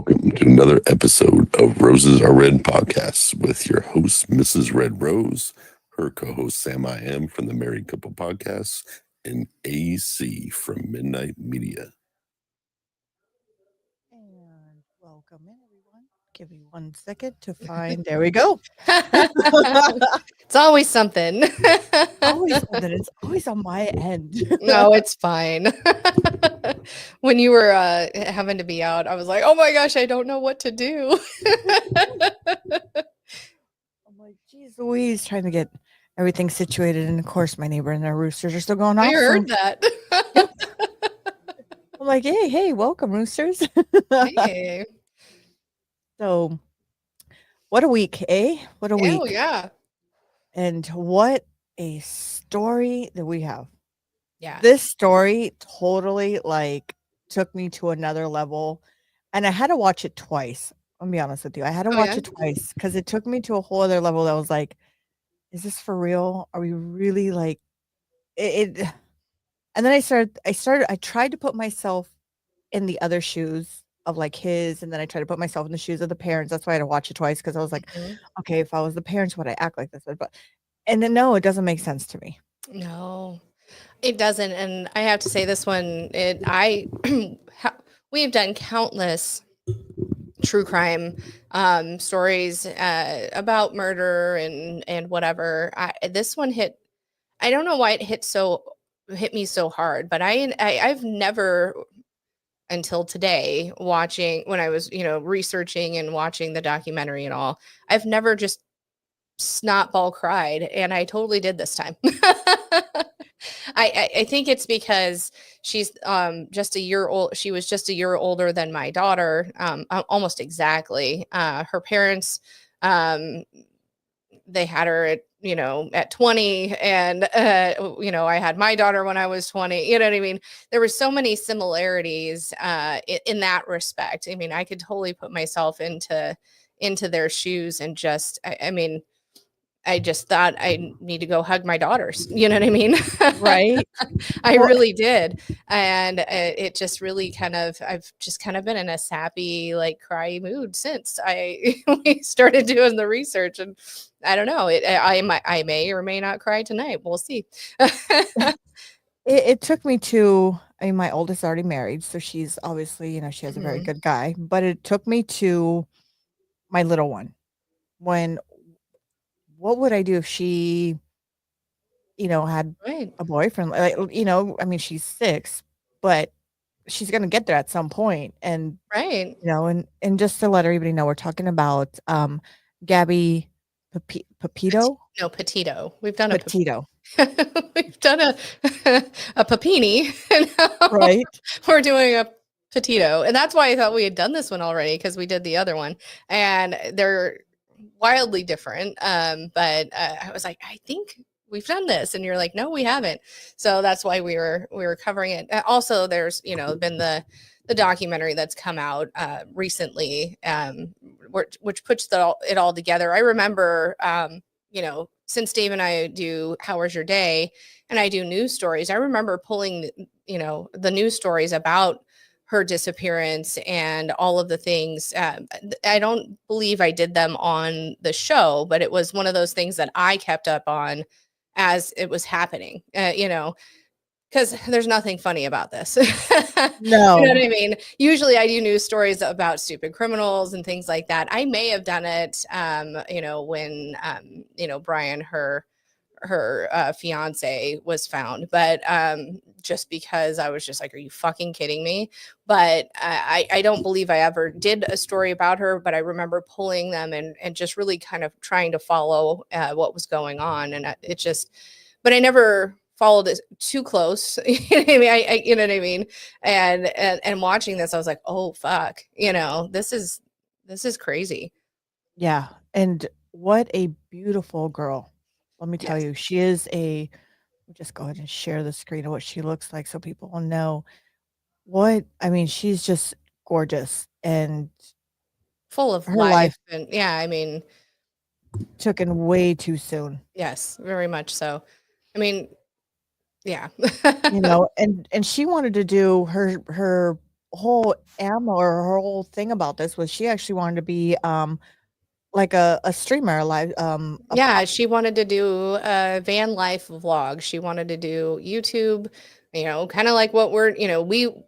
welcome to another episode of Roses Are Red podcast with your host, Mrs. Red Rose, her co host, Sam I Am from the Married Couple Podcast, and AC from Midnight Media. And welcome in, everyone. Give me 1 second to find. There we go. It's always something. Always something. It's always on my end. No, it's fine. When you were having to be out, I was like, oh my gosh, I don't know what to do. I'm like, geez Louise, trying to get everything situated. And of course, my neighbor and their roosters are still going off. I heard that. I'm like, hey, welcome, roosters. Hey. So, what a week, eh? What a week. Oh, yeah. And what a story that we have. Yeah. This story totally took me to another level, and I had to watch it twice. I'll be honest with you. I had to watch it twice because it took me to a whole other level that was like, is this for real? Are we really it? And then I tried to put myself in the other shoes of his, and then I tried to put myself in the shoes of the parents. That's why I had to watch it twice, because I was like, okay, if I was the parents, would I act like this? And then no, it doesn't make sense to me. No, it doesn't. And I have to say, this one, we have done countless true crime stories about murder and whatever. This one I don't know why it hit me so hard, but I've never, until today, when I was, researching and watching the documentary and all, I've never just snotball cried, and I totally did this time. I think it's because she's just a year old. She was just a year older than my daughter, almost exactly. Her parents, they had her at 20, and I had my daughter when I was 20. You know what I mean? There were so many similarities in that respect. I mean, I could totally put myself into their shoes, and just I just thought I need to go hug my daughters. You know what I mean? Right. I really did. And it just really I've just kind of been in a sappy, cry mood since we started doing the research. And I don't know, I may or may not cry tonight. We'll see. It took me to, my oldest is already married, so she's obviously, she has a very good guy, but it took me to my little one. What would I do if she, had a boyfriend? She's 6, but she's going to get there at some point. And, right. And just to let everybody know, we're talking about Gabby Petito. No, Petito. We've done Petito. We've done a Papini. Right. We're doing a Petito. And that's why I thought we had done this one already, because we did the other one. And they're wildly different. But I was like, I think we've done this. And you're like, no, we haven't. So that's why we were covering it. Also, there's, been the documentary that's come out recently, which puts it all together. I remember, since Dave and I do How's Your Day, and I do news stories, I remember pulling, the news stories about her disappearance and all of the things. I don't believe I did them on the show, but it was one of those things that I kept up on as it was happening, because there's nothing funny about this. No. You know what I mean? Usually I do news stories about stupid criminals and things like that. I may have done it, when, Brian, her fiance, was found, but just because I was just like, are you fucking kidding me? But I don't believe I ever did a story about her, but I remember pulling them and just really kind of trying to follow what was going on. And but I never followed it too close. You know what I mean? And watching this, I was like, oh fuck, this is crazy. Yeah. And what a beautiful girl. Let me tell you, she is just go ahead and share the screen of what she looks like so people will know she's just gorgeous and full of her life. And taken way too soon. Yes, very much so. Yeah. And she wanted to do her whole ammo or her whole thing about this was she actually wanted to be like a streamer, live Yeah, she wanted to do a van life vlog. She wanted to do YouTube, kind of like what we're,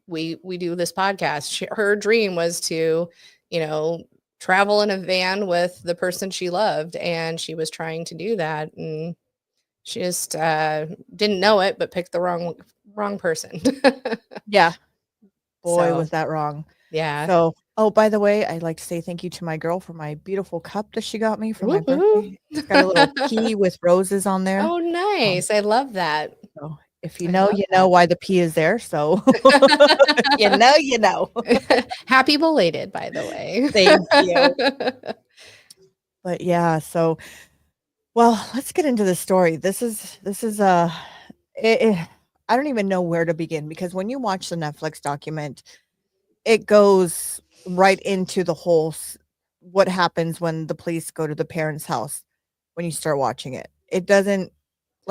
we do this podcast. Her dream was to, you know, travel in a van with the person she loved, and she was trying to do that, and she just didn't know it, but picked the wrong person. Yeah, boy, So was that wrong. yeah. So, oh, by the way, I'd like to say thank you to my girl for my beautiful cup that she got me for my Woo-hoo. birthday. It's got a little P with roses on there. Oh, nice. I love that. So if you I know, love you know why the P is there. So you know, you know. Happy belated, by the way. Thank you. But yeah, so well, let's get into the story. This is I don't even know where to begin because when you watch the Netflix document, it goes right into the whole what happens when the police go to the parents' house when you start watching it. It doesn't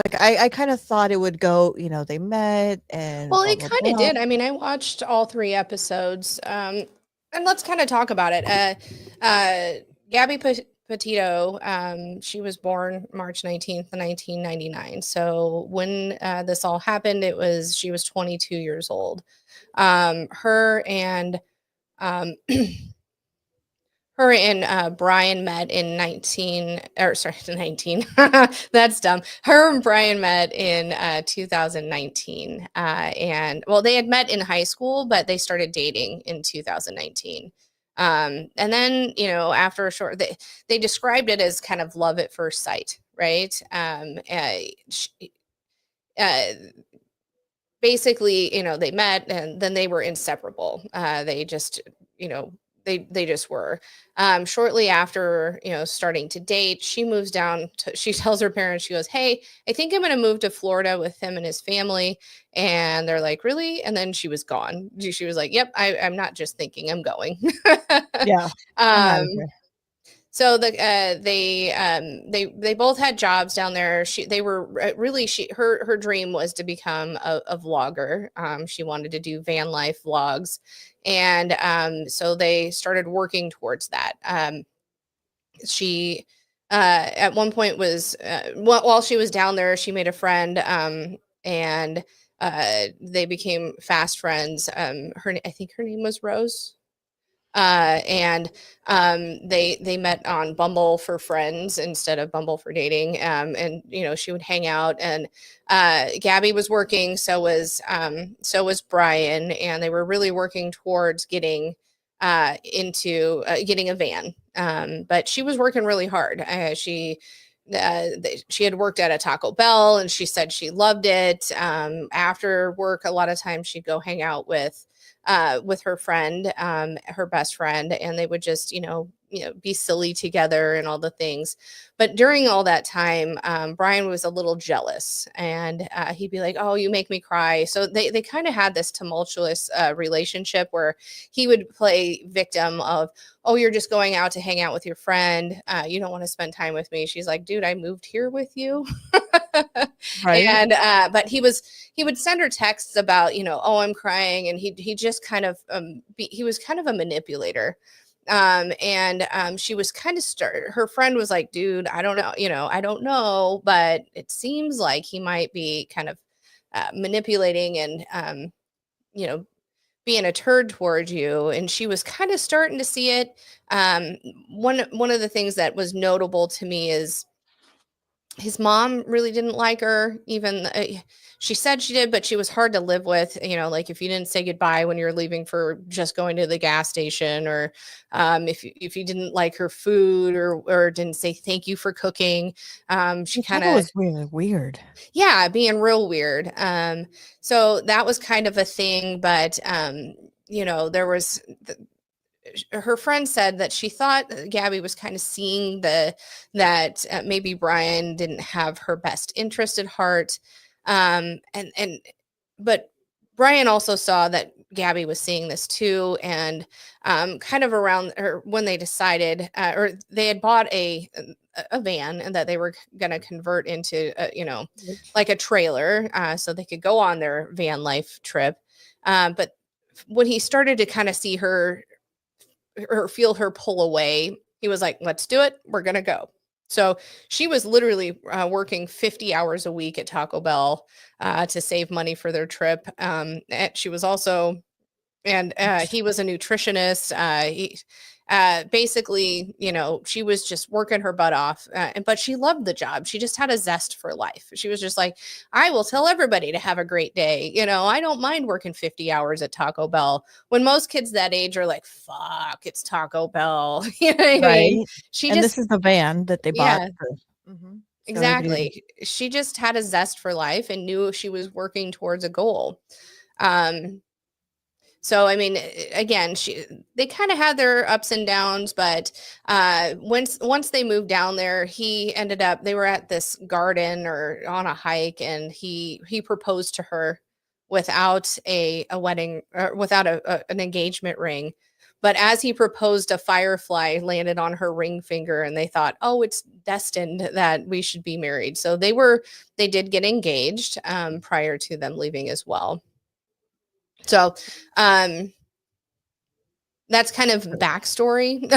like I kind of thought it would go, they met and Well, blah it blah kind of blah. did. I mean, I watched all 3 episodes, and let's kind of talk about it. Gabby Petito, she was born March 19th, 1999. So when this all happened, she was 22 years old. Her and um, Brian met in 19. That's dumb. Her and Brian met in 2019. And well, they had met in high school, but they started dating in 2019. And then, after a short, they described it as kind of love at first sight, right? Uh, Basically, they met and then they were inseparable. They just, they just were. Shortly after, starting to date, she moves down she tells her parents, she goes, "Hey, I think I'm going to move to Florida with him and his family." And they're like, "Really?" And then she was gone. She was like, "Yep, I'm not just thinking, I'm going." Yeah, I'm out um, of here. so they both had jobs down there. They were really her dream was to become a vlogger. She wanted to do van life vlogs, and so they started working towards that. She at one point was while she was down there, she made a friend, and they became fast friends. I think her name was Rose. And they met on Bumble for friends instead of Bumble for dating. And she would hang out, and Gabby was working, so was Brian, and they were really working towards getting into getting a van. But she was working really hard. She had worked at a Taco Bell, and she said she loved it. After work, a lot of times she'd go hang out with her friend, her best friend, and they would just, be silly together and all the things. But during all that time, Brian was a little jealous, and he'd be like, "Oh, you make me cry." So they kind of had this tumultuous relationship where he would play victim of, "Oh, you're just going out to hang out with your friend. You don't want to spend time with me." She's like, "Dude, I moved here with you." Right? And but he would send her texts about, "Oh, I'm crying," and he just kind of he was kind of a manipulator. And she was kind of her friend was like, "Dude, I don't know, I don't know, but it seems like he might be kind of manipulating and you know being a turd towards you." And she was kind of starting to see it. One of the things that was notable to me is his mom really didn't like her. Even she said she did, but she was hard to live with. Like if you didn't say goodbye when you're leaving for just going to the gas station, or if you didn't like her food, or didn't say thank you for cooking, she I thought kind it of, was really weird. yeah, being real weird. So that was kind of a thing. But there was her friend said that she thought Gabby was kind of seeing that maybe Brian didn't have her best interest at heart. And but Brian also saw that Gabby was seeing this too. And kind of around, or when they decided, or they had bought a van, and that they were going to convert into like a trailer, so they could go on their van life trip. But when he started to kind of see her or feel her pull away, he was like, let's do it. We're going to go. So she was literally working 50 hours a week at Taco Bell to save money for their trip. And she was also, and he was a nutritionist. Basically, she was just working her butt off, but she loved the job. She just had a zest for life. She was just like, I will tell everybody to have a great day. I don't mind working 50 hours at Taco Bell, when most kids that age are like, fuck, it's Taco Bell. You know what I mean? Right. She And just, this is the van that they bought. yeah, So everybody would- exactly. She just had a zest for life and knew she was working towards a goal. So I mean, again, they kind of had their ups and downs, but once they moved down there, they were at this garden or on a hike, and he proposed to her without a wedding, or without an engagement ring. But as he proposed, a firefly landed on her ring finger, and they thought, oh, it's destined that we should be married. So they did get engaged prior to them leaving as well. So that's kind of backstory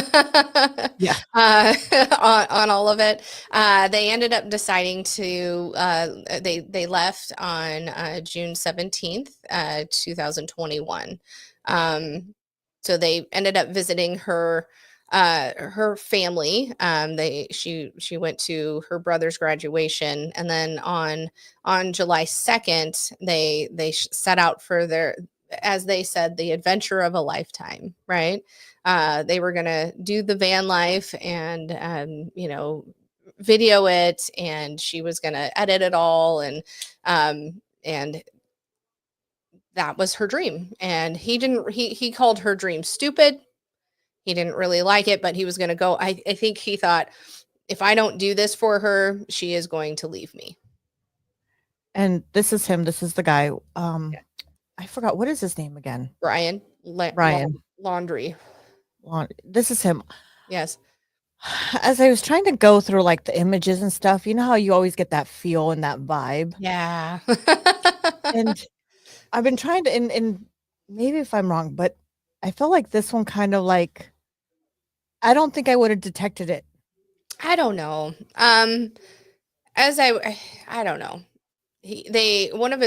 Yeah. on all of it. They ended up deciding to they left on June 17th, 2021. So they ended up visiting her family. She went to her brother's graduation, and then on July 2nd, they set out for their, as they said, the adventure of a lifetime, right? They were going to do the van life and, video it, and she was going to edit it all. And that was her dream. And he called her dream stupid. He didn't really like it, but he was going to go. I think he thought, if I don't do this for her, she is going to leave me. And this is him. This is the guy. I forgot, what is his name again? Brian. Brian. Laundry. This is him. Yes. As I was trying to go through like the images and stuff, you know how you always get that feel and that vibe? Yeah. And I've been trying to, and maybe if I'm wrong, but I feel like this one kind of like, I don't think I would have detected it. I don't know. As I don't know. One of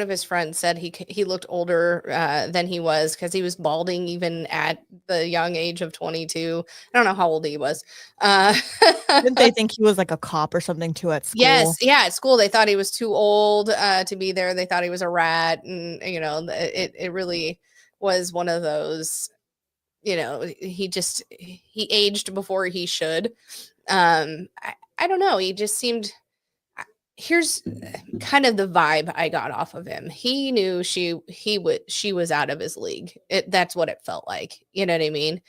his friends said he looked older than he was, because he was balding even at the young age of 22. I don't know how old he was. Didn't they think he was like a cop or something too at school? Yes, yeah, at school they thought he was too old to be there. They thought he was a rat, and it really was one of those. He aged before he should. I don't know. He just seemed. Here's kind of the vibe I got off of him. He knew she was out of his league. That's what it felt like. You know what I mean?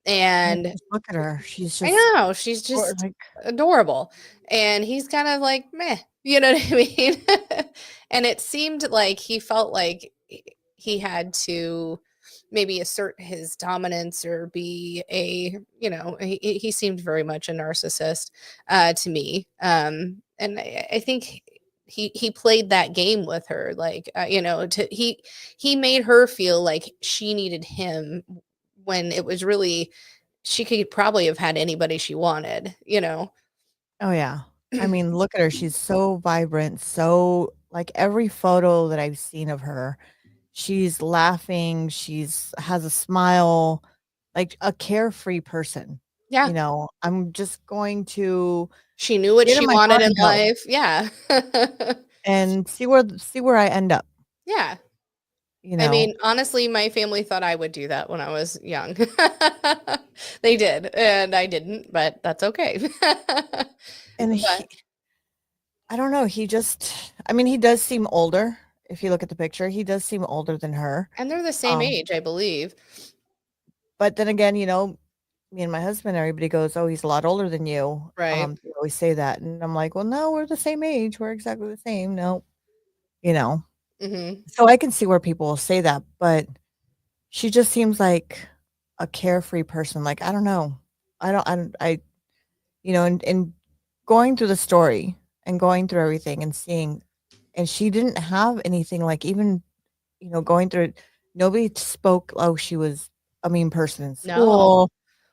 And just look at her. She's just. I know, she's just adorable. And he's kind of like, meh. You know what I mean? And it seemed like he felt like he had to maybe assert his dominance or be he seemed very much a narcissist to me. And I think he played that game with her, like he made her feel like she needed him, when it was really, she could probably have had anybody she wanted. Oh yeah. I mean, look at her. She's so vibrant. So like every photo that I've seen of her, she's laughing. Has a smile, like a carefree person. Yeah. I'm just going to. She knew what she wanted in life. Yeah. And see where I end up. Yeah. I mean, honestly, my family thought I would do that when I was young. They did, and I didn't, but that's okay. And I don't know. He does seem older. If you look at the picture, he does seem older than her. And they're the same age, I believe. But then again, me and my husband, everybody goes, "Oh, he's a lot older than you." Right. They always say that, and I'm like, "Well, no, we're the same age. We're exactly the same." No, Mm-hmm. So I can see where people will say that, but she just seems like a carefree person. Like, I don't know. And going through the story and going through everything and seeing, and she didn't have anything like even going through it, nobody spoke, oh, she was a mean person in No. school.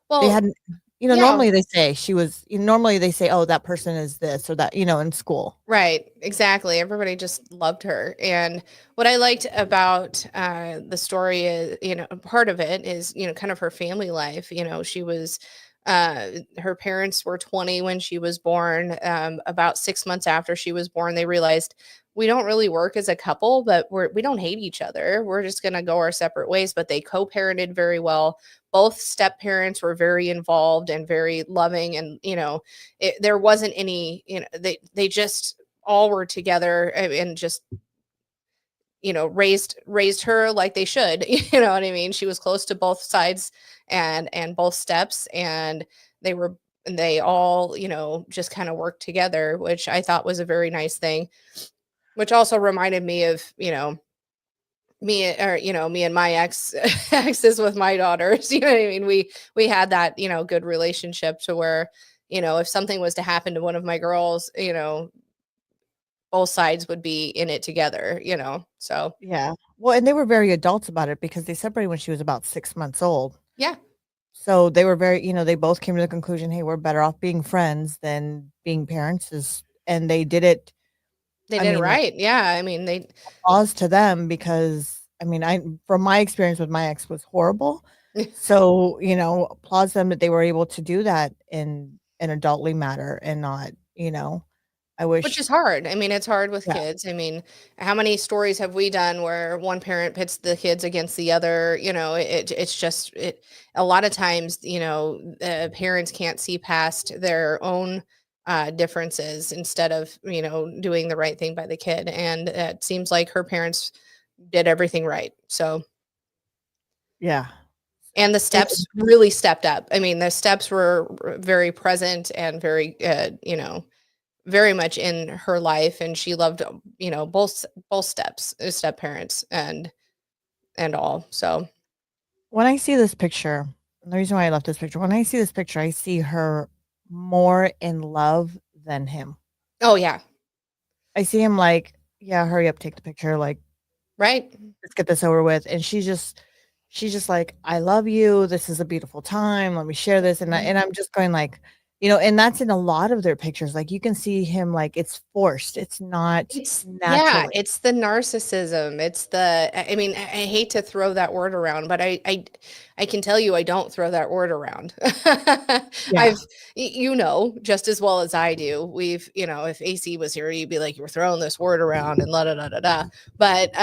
They Well, hadn't, yeah. normally they say she was, normally they say, oh, that person is this or that, in school. Right, exactly. Everybody just loved her. And what I liked about the story is, part of it is, kind of her family life. She was, her parents were 20 when she was born. About 6 months after she was born, they realized we don't really work as a couple, but we don't hate each other. We're just going to go our separate ways. But they co-parented very well. Both step parents were very involved and very loving. And, there wasn't any, they just all were together and just raised her like they should. You know what I mean? She was close to both sides and both steps, and they all just kind of worked together, which I thought was a very nice thing, which also reminded me of me and my exes with my daughters. You know what I mean? We had that good relationship to where if something was to happen to one of my girls, both sides would be in it together, so Yeah. Well, and they were very adults about it because they separated when she was about 6 months old. yeah, So they were very, they both came to the conclusion, hey, we're better off being friends than being parents, and they did it. they I did it mean, right. Yeah, I mean, they applause to them because I mean, from my experience with my ex was horrible. So, applause them that they were able to do that in an adultly matter and not, I which wish. is hard. I mean, it's hard with Yeah. kids. I mean, how many stories have we done where one parent pits the kids against the other? It's just a lot of times, parents can't see past their own differences instead of, doing the right thing by the kid. And it seems like her parents did everything right. So, Yeah. and the And steps really stepped up. I mean, the steps were very present and very, very much in her life, and she loved, both step parents and all. So, when I see this picture, the reason why I left this picture, when I see this picture, I see her more in love than him. oh yeah, I see him like, yeah, hurry up, take the picture, like, right. let's get this over with. And she's just like, I love you. This is a beautiful time. Let me share this. And Mhm. and I'm just going like, and that's in a lot of their pictures. Like you can see him like it's forced. It's not Yeah, naturally. it's the narcissism. It's the I mean, I hate to throw that word around, but I can tell you I don't throw that word around. Yeah. I've just as well as I do. We've, if AC was here, you'd be like, you're throwing this word around and la da da da da. But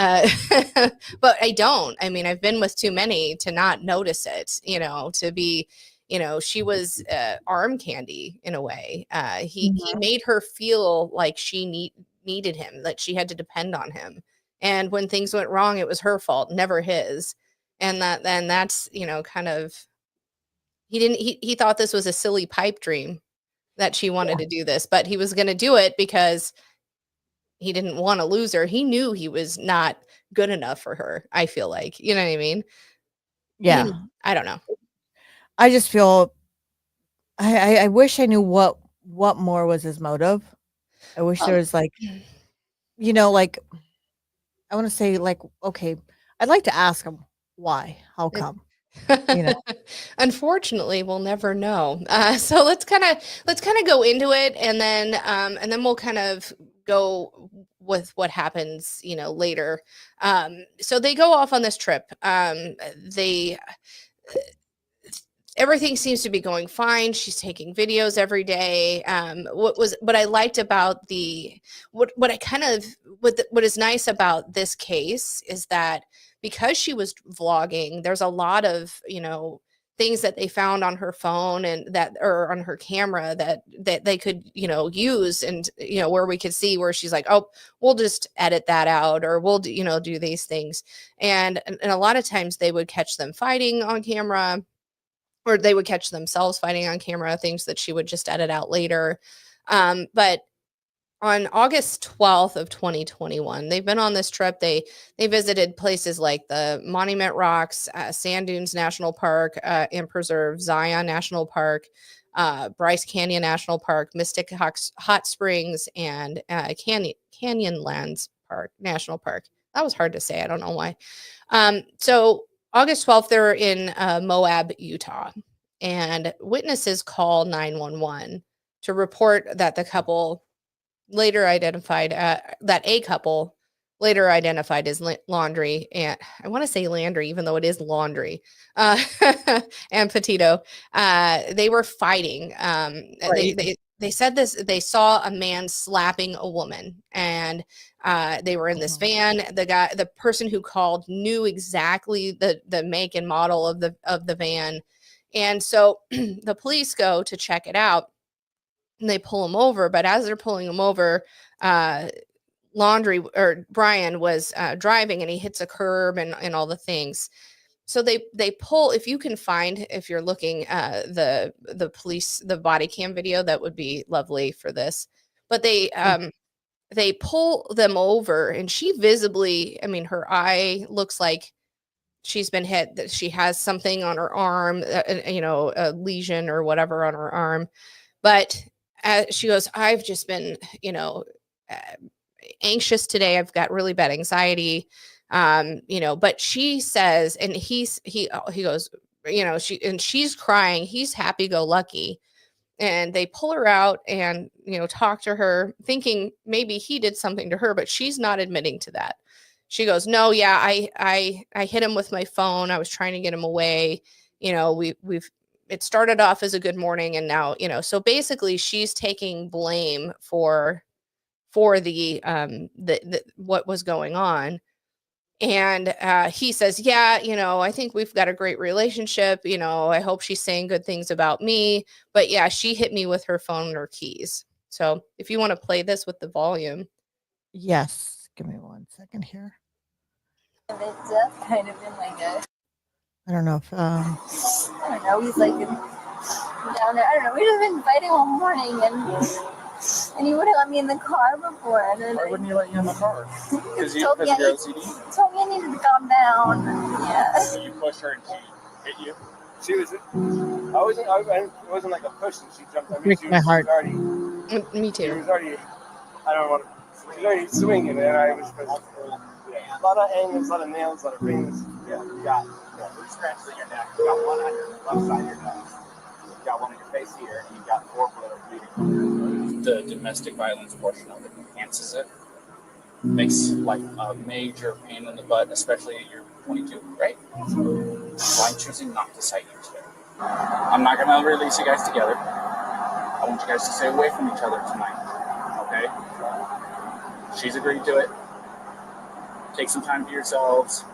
but I don't. I mean, I've been with too many to not notice it, to be she was arm candy in a way. He Mhm. made her feel like she needed him, that she had to depend on him. And when things went wrong, it was her fault, never his. And that's, kind of he thought this was a silly pipe dream that she wanted Yeah. to do this, but he was going to do it because he didn't want to lose her. He knew he was not good enough for her, I feel like. You know what I mean? Yeah. I don't know. I just feel I wish I knew what more was his motive. I wish there Um, was like, like I want to say like, okay, I'd like to ask him why, how come, you know? Unfortunately, we'll never know. So let's kind of go into it, and then we'll kind of go with what happens, later. So they go off on this trip. They Everything seems to be going fine. She's taking videos every day. What I liked about what I kind of what is nice about this case is that because she was vlogging, there's a lot of things that they found on her phone and that or on her camera that they could use, and where we could see where she's like, oh, we'll just edit that out, or we'll do these things, and a lot of times they would catch them fighting on camera, or they would catch themselves fighting on camera, things that she would just edit out later. But on August 12th of 2021, they've been on this trip. They visited places like the Monument Rocks, Sand Dunes National Park and Preserve, Zion National Park, Bryce Canyon National Park, Mystic Hot Springs, and Canyonlands Park National Park. That was hard to say. I don't know why. So August 12th, they're in Moab, Utah, and witnesses call 911 to report that the couple later identified that a couple later identified as Laundry, and I want to say Landry, even though it is Laundry, and Petito, they were fighting. Right. They said this, they saw a man slapping a woman, and they were in this van. The person who called knew exactly the make and model of the van. And so the police go to check it out, and they pull him over. But as they're pulling him over, Brian was driving, and he hits a curb and all the things. So they pull, if you can find, if you're looking the police, the body cam video, that would be lovely for this. But they pull them over, and she visibly, I mean, her eye looks like she's been hit, that she has something on her arm, a lesion or whatever on her arm. But she goes, I've just been, anxious today. I've got really bad anxiety. But she says, and he goes, she's crying. He's happy go lucky. And they pull her out and, talk to her, thinking maybe he did something to her, but she's not admitting to that. She goes, no, yeah, I hit him with my phone. I was trying to get him away. It started off as a good morning, and now, so basically she's taking blame for the what was going on. And he says, yeah, I think we've got a great relationship. I hope she's saying good things about me. But yeah, she hit me with her phone and her keys. So if you want to play this with the volume. Yes. Give me 1 second here. And it's just kind of in like a, I don't know if I don't know, he's like down there. I don't know. We've just been fighting all morning, and he wouldn't let me in the car before. And then why wouldn't he let you in the car? Because he you're OCD? He told me I needed to calm down. Yeah. So you pushed her and she hit you? She was, it wasn't like a push and she jumped on me. Breaks my heart. Already, Me too. she was already, I don't know what, she was already swinging, and I was supposed to, a lot of angles, a lot of nails, a lot of rings. Yeah, you got 3 scratches on your neck, you got 1 on your left side of your neck, you got 1 on your face here, and you got 4 that are bleeding. The domestic violence portion of it enhances it. Makes like a major pain in the butt, especially at your 22, right? So I'm choosing not to cite you today. I'm not going to release you guys together. I want you guys to stay away from each other tonight, okay? She's agreed to it. Take some time to yourselves.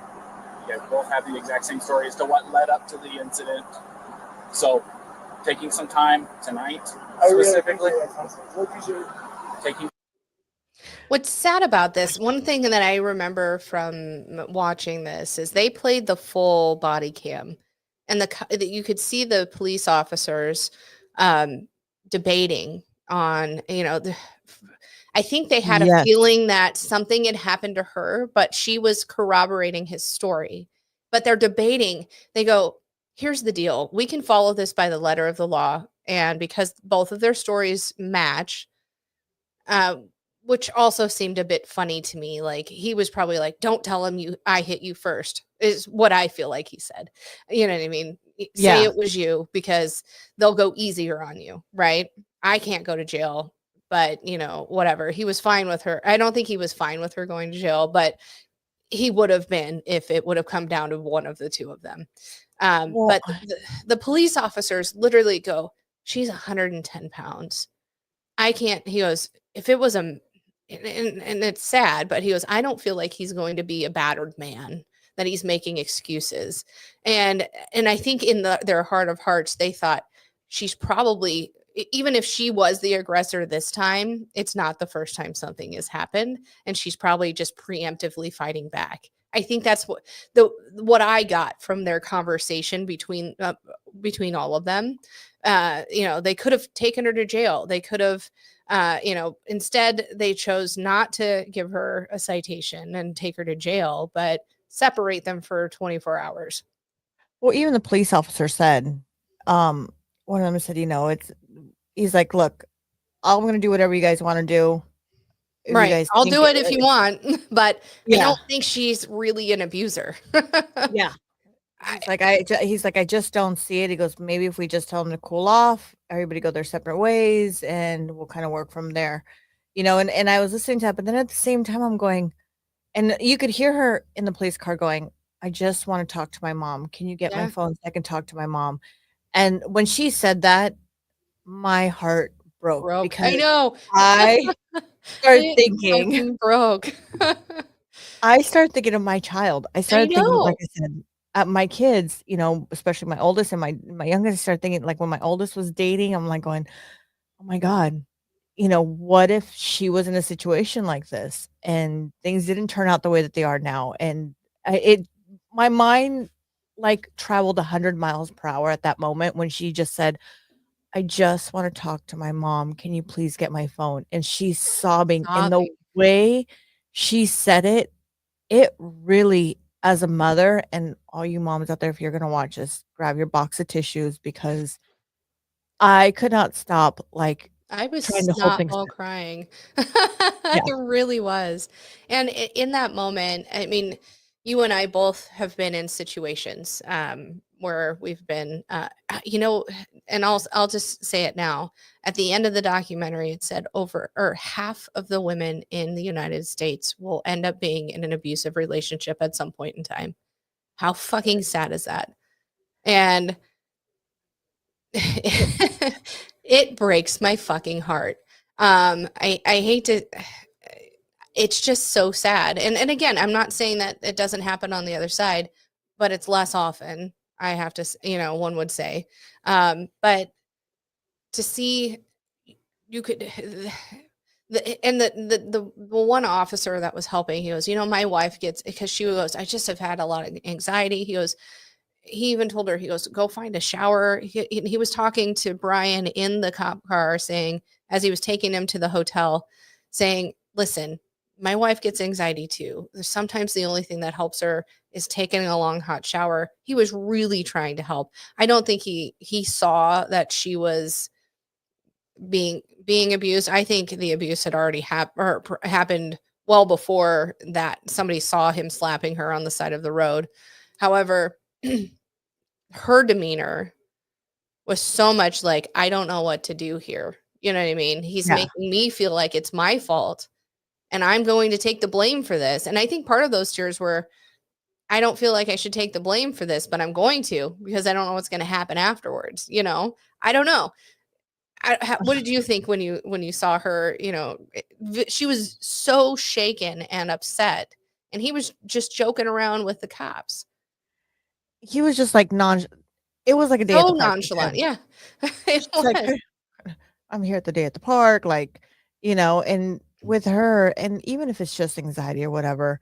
You guys both have the exact same story as to what led up to the incident. So, taking some time tonight, specifically, taking. What's sad about this, one thing that I remember from watching this is they played the full body cam, and you could see the police officers debating on, I think they had a feeling that something had happened to her, but she was corroborating his story. But they're debating. They go, here's the deal. We can follow this by the letter of the law. And because both of their stories match, which also seemed a bit funny to me. Like, he was probably like, don't tell him I hit you first, is what I feel like he said. You know what I mean? Say it was you, because they'll go easier on you, right? I can't go to jail, but whatever. He was fine with her. I don't think he was fine with her going to jail, but he would have been if it would have come down to one of the two of them. But the police officers literally go, she's 110 pounds. I can't, he goes, if it was and it's sad, but he goes, I don't feel like he's going to be a battered man, that he's making excuses. And I think in their heart of hearts, they thought she's probably, even if she was the aggressor this time, it's not the first time something has happened. And she's probably just preemptively fighting back. I think that's what I got from their conversation between all of them. They could have taken her to jail. They could have, instead they chose not to give her a citation and take her to jail, but separate them for 24 hours. Well, even the police officer said, one of them said, he's like, look, I'm going to do whatever you guys want to do. if you Right. guys I'll think do it if you want, but I yeah. don't think she's really an abuser. Yeah. I He's like, I just don't see it. He goes, maybe if we just tell them to cool off, everybody go their separate ways, and we'll kind of work from there, And I was listening to that, but then at the same time, I'm going, and you could hear her in the police car going, I just want to talk to my mom. Can you get my Yeah. phone so I can talk to my mom? And when she said that, my heart broke Broke. I because know. I started It thinking. fucking broke. I started thinking of my child. I I started thinking, like know. I said, my kids, especially my oldest and my youngest, I started thinking, like, when my oldest was dating, I'm, like, going, "Oh my god, what if she was in a situation like this and things didn't turn out the way that they are now?" And my mind, like, traveled 100 miles per hour at that moment when she just said, "I just wanna talk to my mom. Can you please get my phone?" And she's sobbing, and the Sobbing. way she said it really, as a mother, and all you moms out there, if you're gonna watch this, grab your box of tissues because I could not stop, like, I trying was to hold not things all in. crying. Yeah, I really was. And in that moment, I mean, you and I both have been in situations where we've been, and I'll just say it now. At the end of the documentary, it said over or half of the women in the United States will end up being in an abusive relationship at some point in time. How fucking sad is that? And it it breaks my fucking heart. I hate to it's just so sad. And again, I'm not saying that it doesn't happen on the other side, but it's less often. I have to, one would say. But to see you could the one officer that was helping, he goes, my wife gets because she goes, I just have had a lot of anxiety. He even told her, he goes, go find a shower. He was talking to Brian in the cop car saying, as he was taking him to the hotel, saying, listen, my wife gets anxiety too. Sometimes the only thing that helps her is taking a long hot shower. He was really trying to help. I don't think he saw that she was being abused. I think the abuse had already happened well before that. Somebody saw him slapping her on the side of the road. However, her demeanor was so much like, I don't know what to do here. You know what I mean? He's yeah. making me feel like it's my fault and I'm going to take the blame for this. And I think part of those tears were, I don't feel like I should take the blame for this, but I'm going to because I don't know what's going to happen afterwards. I don't know. What did you think when you saw her? She was so shaken and upset, and he was just joking around with the cops. He was just, like, it was like a day at So the park with nonchalant, him. yeah. It She's like, was. I'm here at the day at the park, like, and with her, and even if it's just anxiety or whatever,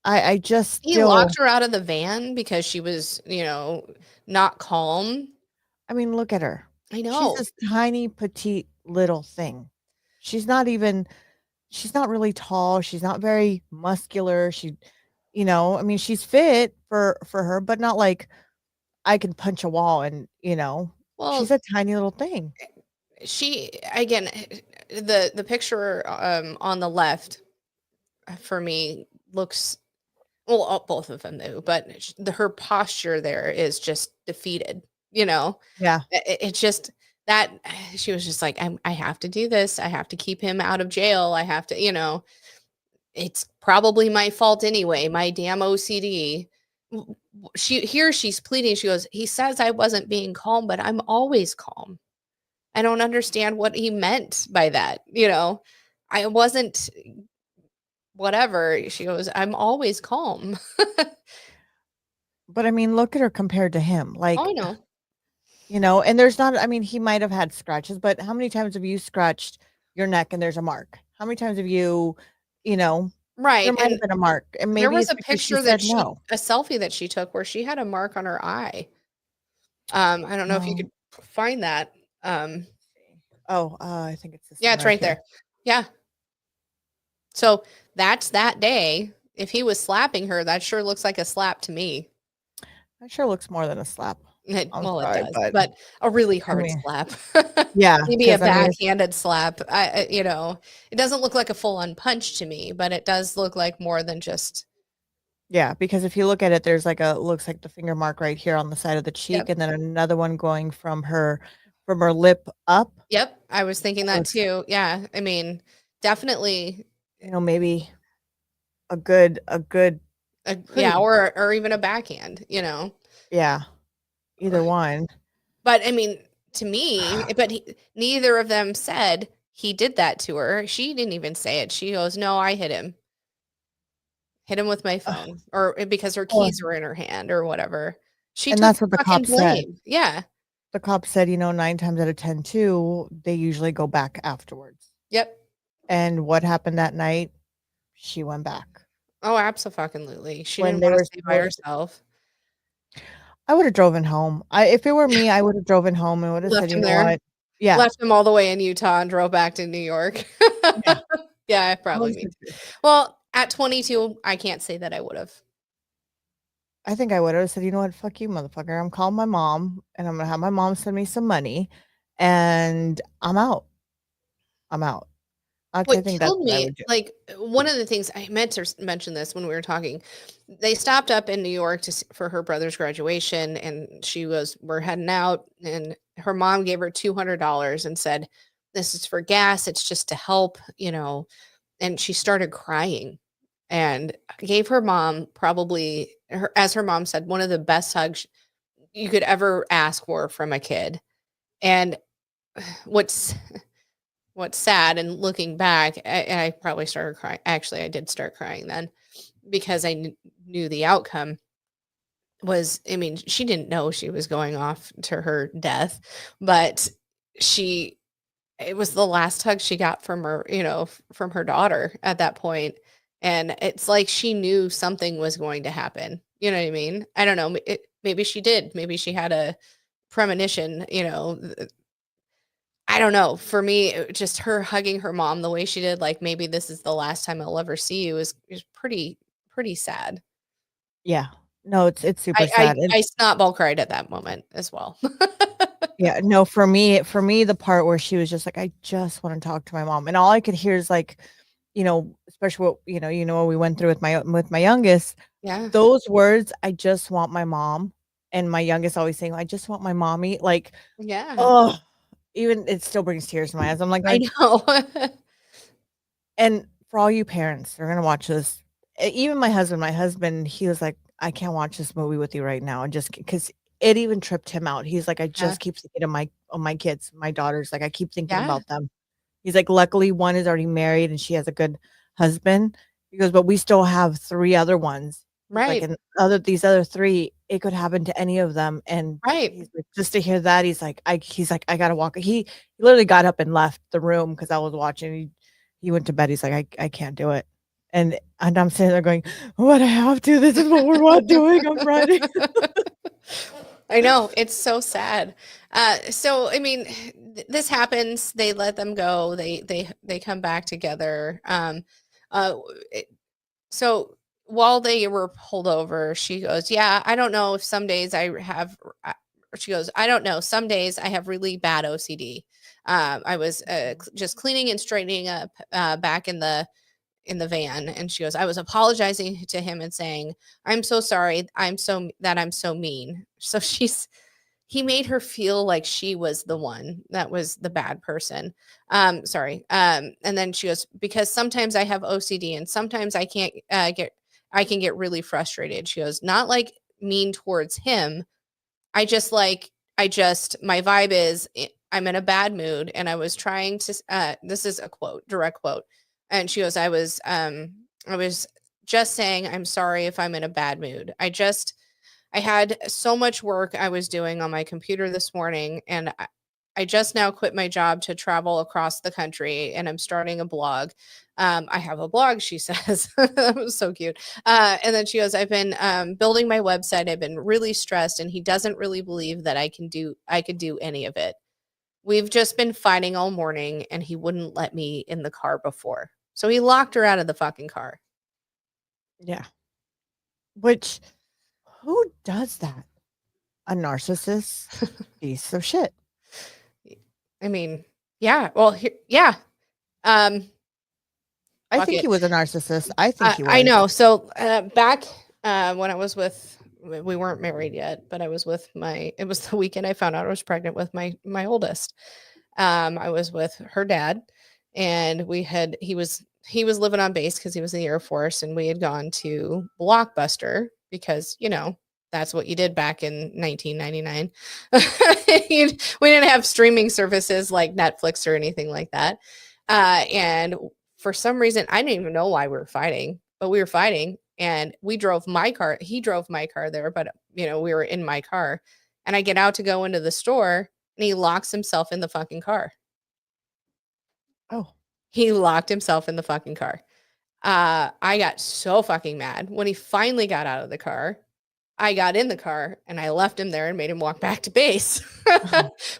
I just He still. locked her out of the van because she was, not calm. I mean, look at her. I She's know. this tiny, petite little thing. She's not even she's not really tall, she's not very muscular, I mean, she's fit for her, but not like I can punch a wall and, she's Well, a tiny little thing. she again, the picture on the left for me looks well, both of them do, but her posture there is just defeated. Yeah. It's just that she was just like, I have to do this. I have to keep him out of jail. I have to, it's probably my fault anyway. My damn OCD. She's pleading. She goes, he says I wasn't being calm, but I'm always calm. I don't understand what he meant by that. I wasn't whatever. She goes, I'm always calm. But I mean, look at her compared to him, Oh, I like, know. and there's not I mean, he might have had scratches, but how many times have you scratched your neck and there's a mark? How many times have you know, there Right. might have And been a mark, and there maybe was it's a because she picture that said no. a selfie that she took where she had a mark on her eye. I don't know if you Oh, could find that. oh, I think it's this Yeah, one it's right right here. there. Yeah. So that's that day. If he was slapping her, that sure looks like a slap to me. That sure looks more than a slap. It, I'm well, it sorry, does, but a really hard mean, slap. yeah, Maybe a 'cause I mean, backhanded slap. You know, it doesn't look like a full-on punch to me, but it does look like more than just. yeah, because if you look at it, there's like looks like the finger mark right here on the side of the cheek, Yep. and then another one going from her lip up. Yep. I was thinking that Looks, too. Yeah. I mean, definitely. maybe a good Yeah, pretty, or even a backhand, you know. yeah, either one. But I mean, to me, but neither of them said he did that to her. She didn't even say it. She goes, "No, I hit him with my Ugh, phone," or because her well, keys were in her hand or whatever. She and took that's what the fucking cop said. blame. Yeah. The cop said, 9 times out of 10 too, they usually go back afterwards. Yep. And what happened that night? She went back. Oh, absolutely. She When didn't they want to were stay by supposed to, herself. I would have driven home. If it were me, I would have driven home and would have said, Left "You him know there. what? Yeah, Left him all the way in Utah and drove back to New York. yeah." Yeah, I probably was me. Well, at 22, I can't say that I would have. I think I would have said, "You know what? Fuck you, motherfucker. I'm calling my mom and I'm gonna have my mom send me some money and I'm out. I'm out." I What think that's killed what I me, would do. like, one of the things I meant to mention this when we were talking, they stopped up in New York for her brother's graduation, and we're heading out, and her mom gave her $200 and said, "This is for gas. It's just to help, you know." And she started crying and gave her mom probably, as her mom said, one of the best hugs you could ever ask for from a kid. And what's what's sad and looking back, I probably started crying. Actually, I did start crying then because I knew the outcome was, I mean, she didn't know she was going off to her death, but she, it was the last hug she got from her, from her daughter at that point. And it's like she knew something was going to happen. You know what I mean? I don't know. Maybe she did. Maybe she had a premonition, I don't know. For me, just her hugging her mom the way she did, like maybe this is the last time I'll ever see you, is pretty sad. Yeah. No, it's super I I sad. And I snotball cried at that moment as well. yeah, no, for me, the part where she was just like, "I just wanna talk to my mom," and all I could hear is like, especially what what we went through with my youngest, Yeah, those words, "I just want my mom," and my youngest always saying, "I just want my mommy," like, yeah, oh, even it still brings tears to my eyes. I'm like I going, know. and for all you parents they are gonna watch this, even my husband, he was like, "I can't watch this movie with you right now," and just because it even tripped him out. He's like, "I Yeah, just keep thinking of my kids, my daughters, like, I keep thinking yeah, about them." He's like, "Luckily, one is already married and she has a good husband." He goes, "But we still have 3 other ones." He's like, right, "And these other 3, it could happen to any of them," and right. he's like, just to hear that, "I gotta walk." He literally got up and left the room because I was watching. He went to bed. He's like, "I can't do it." And I'm sitting there going, "But I have to. This is what we're what doing on Friday." I know, it's so sad. So I mean, this happens, they let them go, they come back together. Uh, it So while they were pulled over, she goes, "Yeah, I don't know if some days I have," she goes, "I don't know. Some days I have really bad OCD. I was just cleaning and straightening up back in the van," and she goes, "I was apologizing to him and saying, 'I'm so sorry. I'm so mean.'" So he made her feel like she was the one that was the bad person. Sorry. And then she goes, "Because sometimes I have OCD and sometimes I can get really frustrated." She goes, "Not like mean towards him. My vibe is I'm in a bad mood and I was trying to, this is a quote, direct quote. And she goes, I was just saying, I'm sorry if I'm in a bad mood. I had so much work I was doing on my computer this morning, and I just now quit my job to travel across the country, and I'm starting a blog. I have a blog," she says. That was so cute. And then she goes, "I've been building my website. I've been really stressed, and he doesn't really believe that I could do any of it. We've just been fighting all morning, and he wouldn't let me in the car before. So he locked her out of the fucking car." Yeah. Which who does that? A narcissist piece of shit. I mean, yeah. Well, yeah. I Fuck think it. he was a narcissist. I think he was. I know. So back when I was with, we weren't married yet, but I was with it was the weekend I found out I was pregnant with my oldest. I was with her dad, and he was living on base because he was in the Air Force, and we had gone to Blockbuster because, that's what you did back in 1999. We didn't have streaming services like Netflix or anything like that. And for some reason, I didn't even know why we were fighting, but we were fighting, and we drove my car. He drove my car there, but we were in my car, and I get out to go into the store, and he locks himself in the fucking car. Oh, He locked himself in the fucking car. I got so fucking mad when he finally got out of the car. I got in the car and I left him there and made him walk back to base,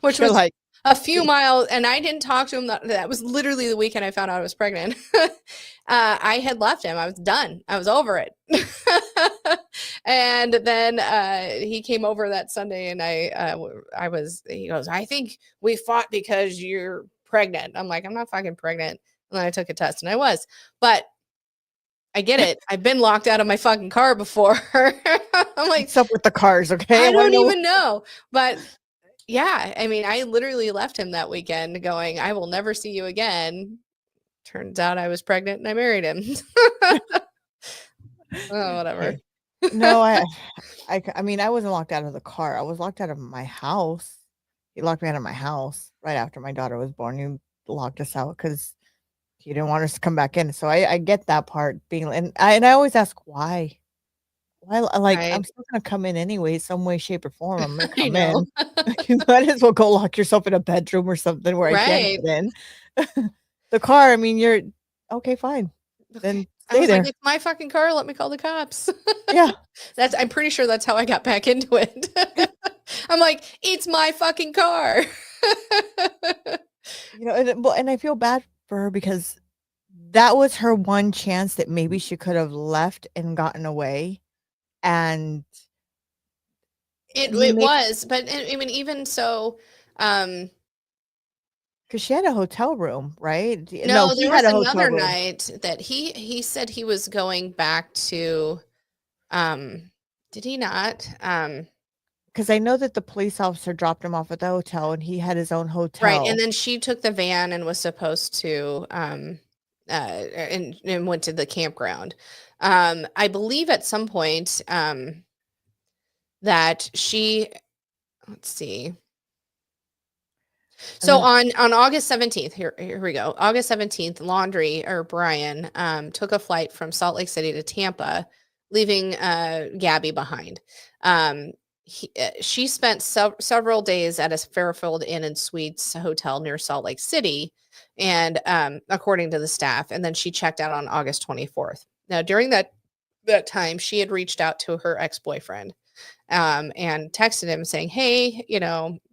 which you're was like, a few miles. And I didn't talk to him. That was literally the weekend I found out I was pregnant. I had left him. I was done. I was over it. And then he came over that Sunday, and he goes, I think we fought because you're pregnant. I'm like, I'm not fucking pregnant. And then I took a test and I was, but I get it. I've been locked out of my fucking car before. I'm like, what's up with the cars? Okay. I wanna don't know- even know. But yeah, I mean, I literally left him that weekend going, I will never see you again. Turns out I was pregnant and I married him. Oh, whatever. Okay. No, I mean, I wasn't locked out of the car. I was locked out of my house. He locked me out of my house right after my daughter was born. He locked us out because he didn't want us to come back in. So I get that part being, and I always ask why. Why, like, I'm Right. still gonna come in anyway, some way, shape, or form. I'm gonna I come know. in. You might as well go lock yourself in a bedroom or something where I can't Right. get in. The car, I mean, you're okay, fine. Then I stay was there. like, it's my fucking car. Let me call the cops. Yeah. I'm pretty sure that's how I got back into it. I'm like, it's my fucking car. And I feel bad for her because that was her one chance that maybe she could have left and gotten away. And It he made, was, but I mean, even so, because she had a hotel room, right? no, He there had was a hotel another room. night that he said he was going back to, did he not? Because I know that the police officer dropped him off at the hotel and he had his own hotel. Right, and then she took the van and was supposed to, and went to the campground. I believe at some point, that let's see. So on August 17th, here we go. August 17th, Brian took a flight from Salt Lake City to Tampa, leaving Gabby behind. She spent several days at a Fairfield Inn and Suites hotel near Salt Lake City, and according to the staff, and then she checked out on August 24th. Now, during that time, she had reached out to her ex-boyfriend and texted him saying, hey,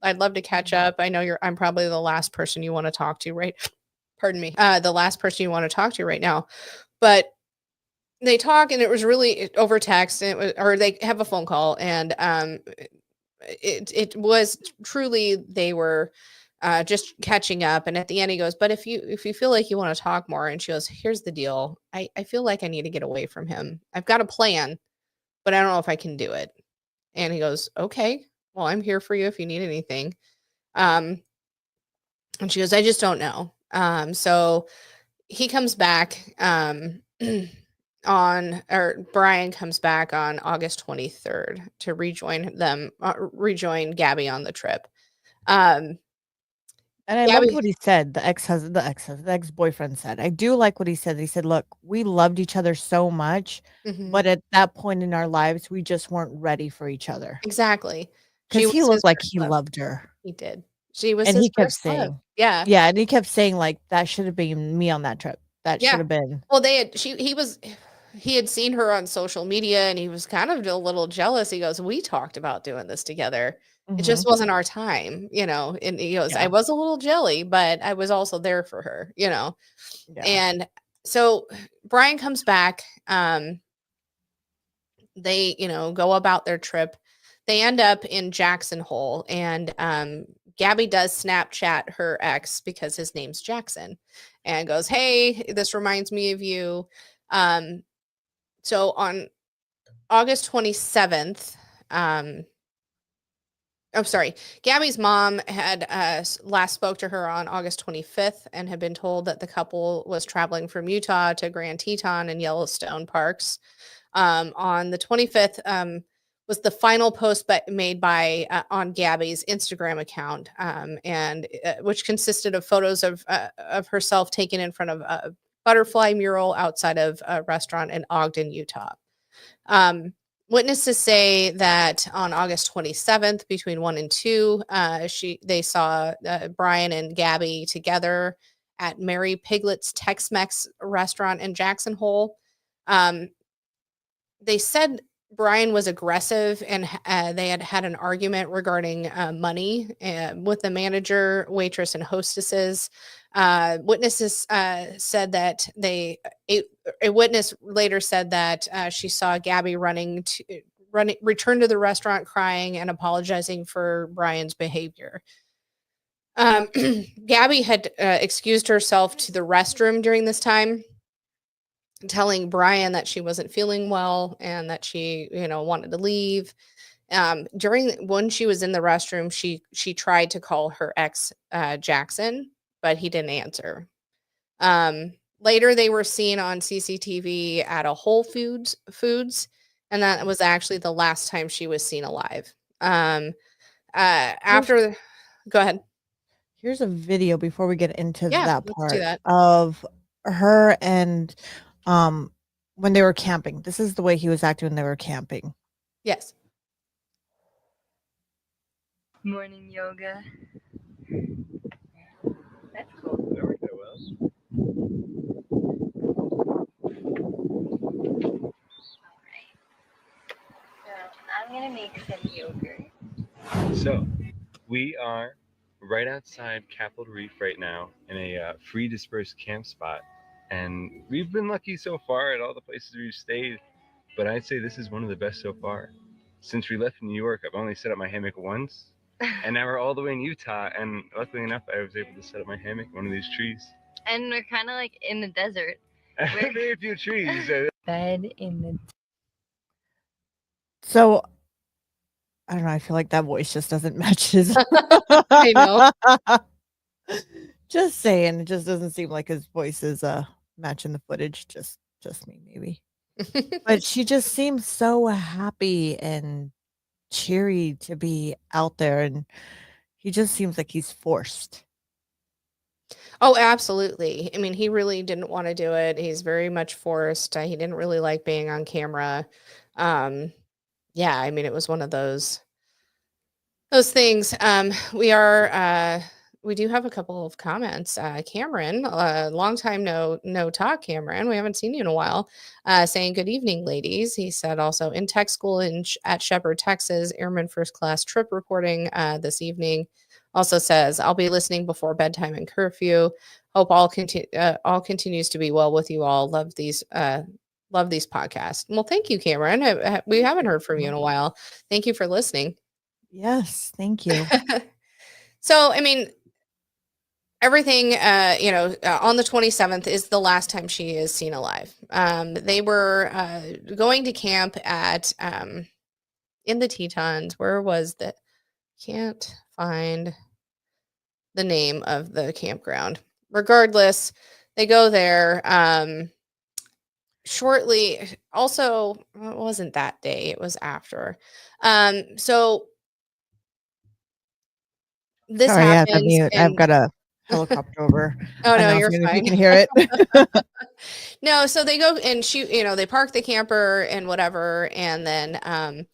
I'd love to catch up. I know I'm probably the last person you want to talk to, right? Pardon me. The last person you want to talk to right now. But they talk, and it was really over text, or they have a phone call, and it was truly, they were just catching up. And at the end he goes, but if you feel like you want to talk more, and she goes, here's the deal. I feel like I need to get away from him. I've got a plan, but I don't know if I can do it. And he goes, okay, well, I'm here for you if you need anything. And she goes, I just don't know. So he comes back Brian comes back on August 23rd to rejoin Gabby on the trip. And I Gabby, loved what he said. The ex-boyfriend said, I do like what he said. He said, look, we loved each other so much, but at that point in our lives, we just weren't ready for each other. exactly. Because he looked like he loved her. He did. She was And his he kept first love. saying, Yeah. yeah. And he kept saying, like, that should have been me on that trip. That Yeah. should have been. Well, he had seen her on social media, and he was kind of a little jealous. He goes, we talked about doing this together. It just wasn't our time, and he goes, I was a little jelly, but I was also there for her, Yeah. And so Brian comes back. They, go about their trip. They end up in Jackson Hole, and Gabby does Snapchat her ex because his name's Jackson, and goes, "Hey, this reminds me of you." So on August 27th, Gabby's mom had last spoke to her on August 25th and had been told that the couple was traveling from Utah to Grand Teton and Yellowstone parks. On the 25th was the final post made by on Gabby's Instagram account, and which consisted of photos of herself taken in front of a butterfly mural outside of a restaurant in Ogden, Utah. Witnesses say that on August 27th, between 1 and 2, they saw Brian and Gabby together at Mary Piglet's Tex-Mex restaurant in Jackson Hole. They said Brian was aggressive, and they had had an argument regarding money with the manager, waitress, and hostesses. Witnesses said that a witness later said that she saw Gabby return to the restaurant crying and apologizing for Brian's behavior. Gabby had excused herself to the restroom during this time, telling Brian that she wasn't feeling well and that she, wanted to leave. When she was in the restroom, she tried to call her ex, Jackson, but he didn't answer. Later, they were seen on CCTV at a Whole Foods, and that was actually the last time she was seen alive. Go ahead. Here's a video before we get into that let's part do that. of her and when they were camping. This is the way he was acting when they were camping. Yes. Morning yoga. That's cool. That worked out well. Alright. So I'm gonna make some yogurt. So, we are right outside Capitol Reef right now in a free dispersed camp spot. And we've been lucky so far at all the places we've stayed, but I'd say this is one of the best so far. Since we left New York, I've only set up my hammock once, and now we're all the way in Utah, and luckily enough, I was able to set up my hammock in one of these trees. And we're kind of like in the desert. Very few trees. Bed in the... So, I don't know. I feel like that voice just doesn't match his. I know. Just saying. It just doesn't seem like his voice is matching the footage. Just me, maybe. But she just seems so happy and cheery to be out there, and he just seems like he's forced. Oh, absolutely. I mean, he really didn't want to do it. He's very much forced. He didn't really like being on camera. Yeah, I mean, it was one of those things. We do have a couple of comments. Cameron, long time no talk, Cameron. We haven't seen you in a while. Saying good evening, ladies. He said also in tech school at Shepherd, Texas, Airman First Class trip reporting this evening. Also says I'll be listening before bedtime and curfew. Hope all continues to be well with you all. Love these podcasts. Well, thank you, Cameron. We haven't heard from you in a while. Thank you for listening. Yes, thank you. So, I mean, everything, on the 27th is the last time she is seen alive. They were going to camp at in the Tetons. Where was that? Can't find the name of the campground. Regardless, they go there. Shortly, also, it wasn't that day. It was after. So this Sorry, I happens. have mute. I've got a helicopter over. Oh no, you're If fine. you can hear it. No, so they go and shoot. They park the camper and whatever, and then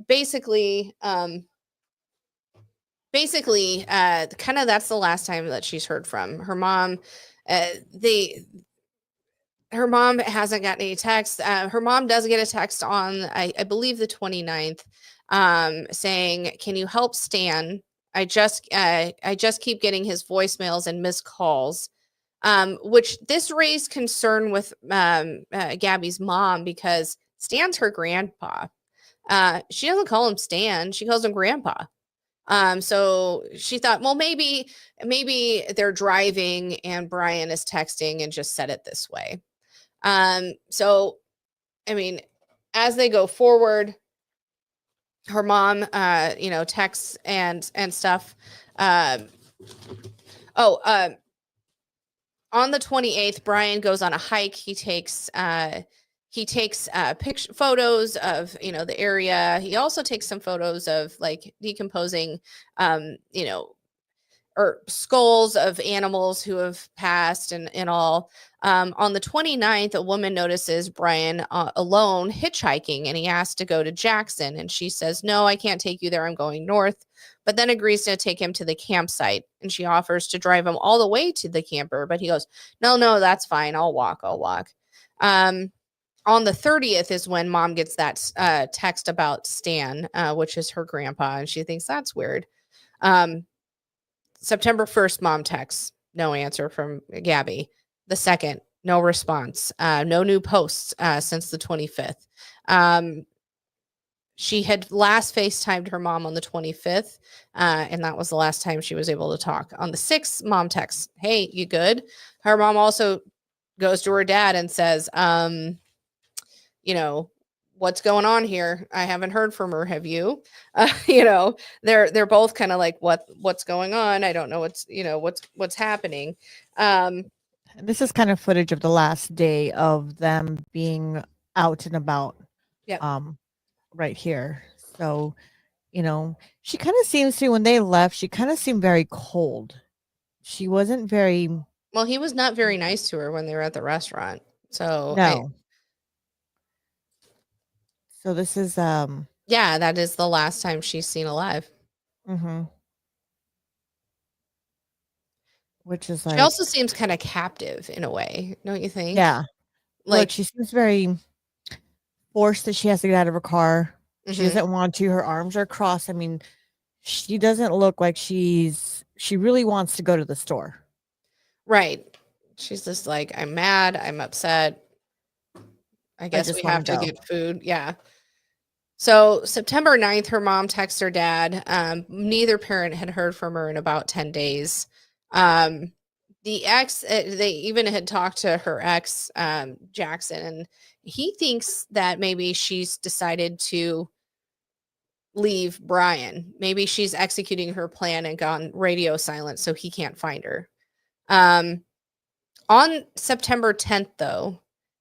basically, kind of that's the last time that she's heard from her mom. Her mom hasn't gotten any text. Her mom does get a text on, I believe, the 29th, saying, "Can you help Stan? I just keep getting his voicemails and missed calls," which this raised concern with Gabby's mom because Stan's her grandpa. She doesn't call him Stan. She calls him Grandpa. So she thought, well, maybe they're driving and Brian is texting and just said it this way. So, I mean, as they go forward, her mom, texts and stuff. On the 28th, Brian goes on a hike. He takes photos of, the area. He also takes some photos of like decomposing, or skulls of animals who have passed and all. On the 29th, a woman notices Brian alone hitchhiking, and he asks to go to Jackson. And she says, no, I can't take you there. I'm going north, but then agrees to take him to the campsite. And she offers to drive him all the way to the camper, but he goes, no, that's fine. I'll walk. On the 30th is when mom gets that text about Stan, which is her grandpa, and she thinks that's weird. September 1st, mom texts, no answer from Gabby. The 2nd, no response. No new posts since the 25th. She had last FaceTimed her mom on the 25th, and that was the last time she was able to talk. On the 6th, mom texts, hey, you good? Her mom also goes to her dad and says, what's going on here? I haven't heard from her. Have you? They're both kind of like, what's going on? I don't know what's happening. This is kind of footage of the last day of them being out and about. Yeah. Right here. So, she kind of seems to, when they left, she kind of seemed very cold. She wasn't very. Well, he was not very nice to her when they were at the restaurant. So no. So this is yeah, that is the last time she's seen alive. Mm-hmm. Which is like, she also seems kind of captive in a way, don't you think? Yeah. Like, look, she seems very forced that she has to get out of her car. She doesn't want to. Her arms are crossed. I mean, she doesn't look like she really wants to go to the store. Right. She's just like, I'm mad. I'm upset. I guess we have to get food. Yeah. So September 9th, her mom texts her dad. Neither parent had heard from her in about 10 days. The ex, they even had talked to her ex, Jackson, and he thinks that maybe she's decided to leave Brian. Maybe she's executing her plan and gone radio silent so he can't find her. On September 10th, though,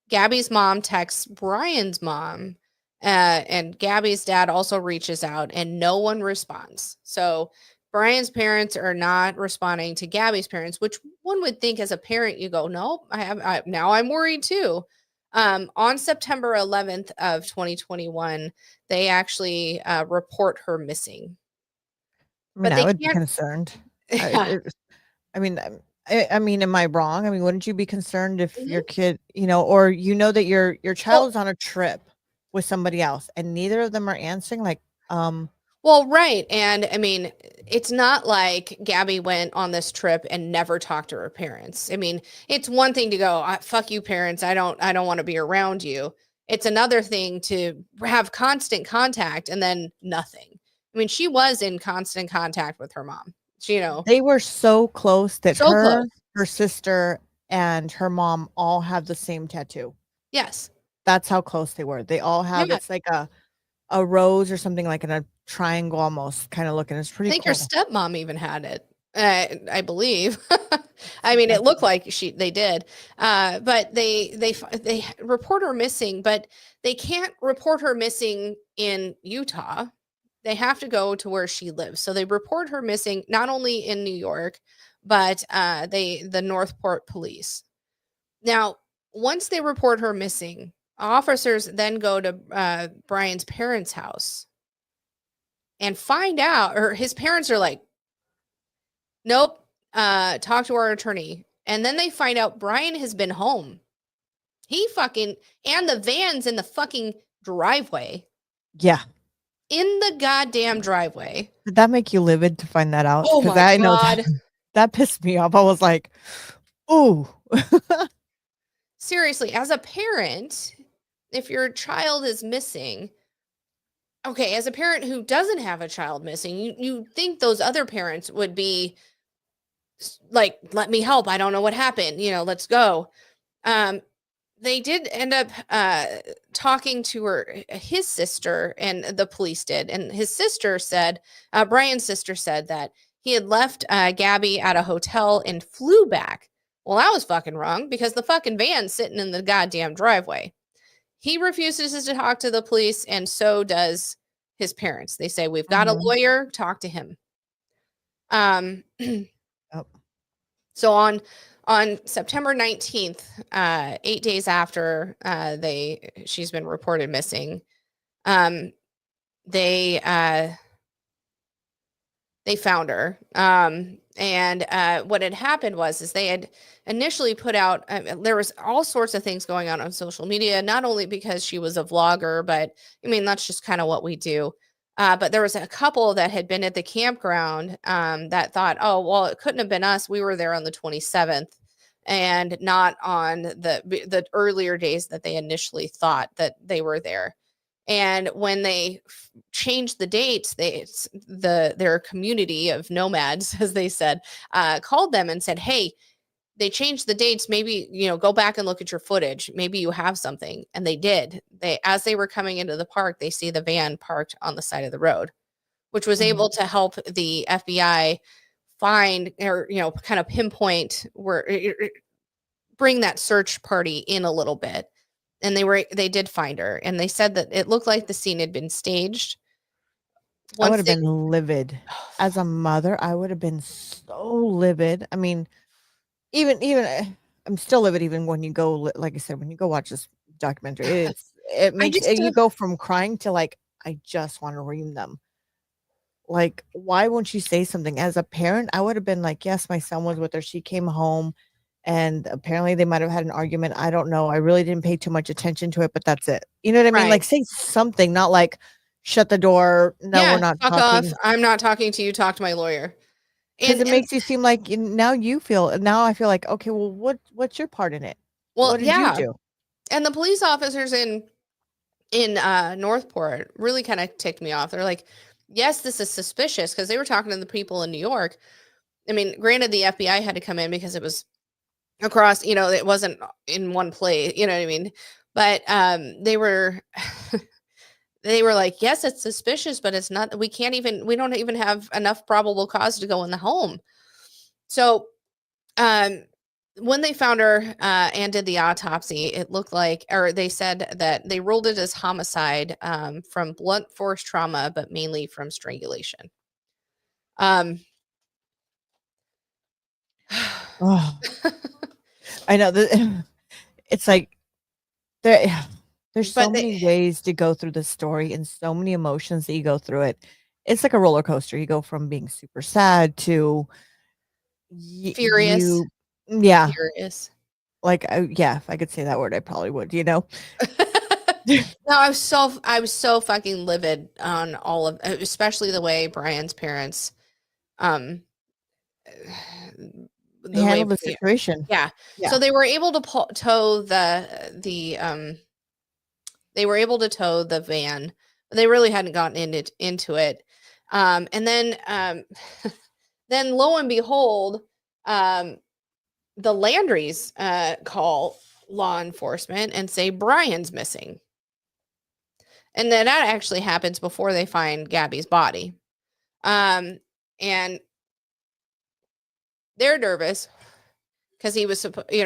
Gabby's mom texts Brian's mom, and Gabby's dad also reaches out, and no one responds. So Brian's parents are not responding to Gabby's parents, which one would think as a parent, you go, no, now I'm worried too. On September 11th of 2021, they actually report her missing. But I would be concerned. I mean, am I wrong? I mean, wouldn't you be concerned if your kid, or that your child is on a trip with somebody else and neither of them are answering? Like, well, right. And I mean, it's not like Gabby went on this trip and never talked to her parents. I mean, it's one thing to go, fuck you, parents. I don't want to be around you. It's another thing to have constant contact and then nothing. I mean, she was in constant contact with her mom. They were so close that her sister and her mom all have the same tattoo. Yes. That's how close they were. They all have, it's like a rose or something like in a triangle almost kind of looking. It's pretty cool. I think her stepmom even had it. I believe. I mean, it looked like they did. But they report her missing, but they can't report her missing in Utah. They have to go to where she lives. So they report her missing not only in New York, but the Northport police. Now, once they report her missing, officers then go to Brian's parents' house and find out, or his parents are like, nope, talk to our attorney. And then they find out Brian has been home. And the van's in the fucking driveway. Yeah. In the goddamn driveway. Did that make you livid to find that out? Oh my God. I know that pissed me off. I was like, ooh. Seriously, as a parent, if your child is missing, okay, as a parent who doesn't have a child missing, you think those other parents would be like, let me help. I don't know what happened. Let's go. Um, they did end up talking to his sister, and the police did. And his sister said, Brian's sister said that he had left Gabby at a hotel and flew back. Well, that was fucking wrong because the fucking van's sitting in the goddamn driveway. He refuses to talk to the police, and so does his parents. They say, we've got a lawyer, talk to him. Oh. So on September 19th, 8 days after she's been reported missing, they found her. And what had happened was they had initially put out, there was all sorts of things going on social media, not only because she was a vlogger, but I mean, that's just kind of what we do. But there was a couple that had been at the campground that thought, oh, well, it couldn't have been us. We were there on the 27th and not on the earlier days that they initially thought that they were there. And when they changed the dates, their community of nomads, as they said, called them and said, hey, they changed the dates. Maybe, go back and look at your footage. Maybe you have something. And they did. As they were coming into the park, they see the van parked on the side of the road, which was able to help the FBI find or, kind of pinpoint bring that search party in a little bit. And they did find her. And they said that it looked like the scene had been staged. I would have been livid. As a mother, I would have been so livid. I mean, even I'm still livid even when you go, like I said, when you go watch this documentary, it makes you go from crying to like, I just want to ream them. Like, why won't you say something? As a parent, I would have been like, yes, my son was with her. She came home and apparently they might have had an argument. I don't know. I really didn't pay too much attention to it, but that's it. You know what I mean? Like, say something, not like shut the door. No, we're not fuck talking. off. I'm not talking to you. Talk to my lawyer. Because it makes you seem like now I feel like, okay, well, what's your part in it? Well, what did you do? And the police officers in Northport really kind of ticked me off. They're like, yes, this is suspicious, because they were talking to the people in New York. I mean, granted, the FBI had to come in because it was across, it wasn't in one place, you know what I mean? But they were they were like, yes, it's suspicious, but it's not, we don't even have enough probable cause to go in the home. So when they found her and did the autopsy, it looked like, or they said that they ruled it as homicide from blunt force trauma, but mainly from strangulation. Oh. I know that it's like there's so many ways to go through this story and so many emotions that you go through it. It's like a roller coaster. You go from being super sad to furious. Furious. Like, if I could say that word, I probably would, No, I was so fucking livid on all of, especially the way Brian's parents handled the situation. Yeah. So they were able to tow they were able to tow the van, but they really hadn't gotten into it. And then then lo and behold, the Landrys call law enforcement and say Brian's missing. And then that actually happens before they find Gabby's body. And they're nervous because he was, they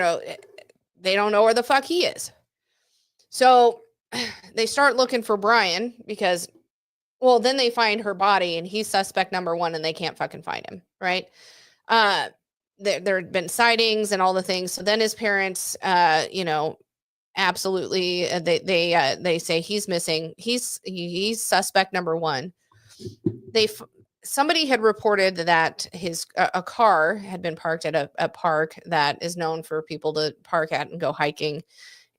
don't know where the fuck he is. So they start looking for Brian because, well, then they find her body and he's suspect number one and they can't fucking find him. Right. There had been sightings and all the things. So then his parents, absolutely, they say he's missing. He's suspect number one. Somebody had reported that a car had been parked at a park that is known for people to park at and go hiking,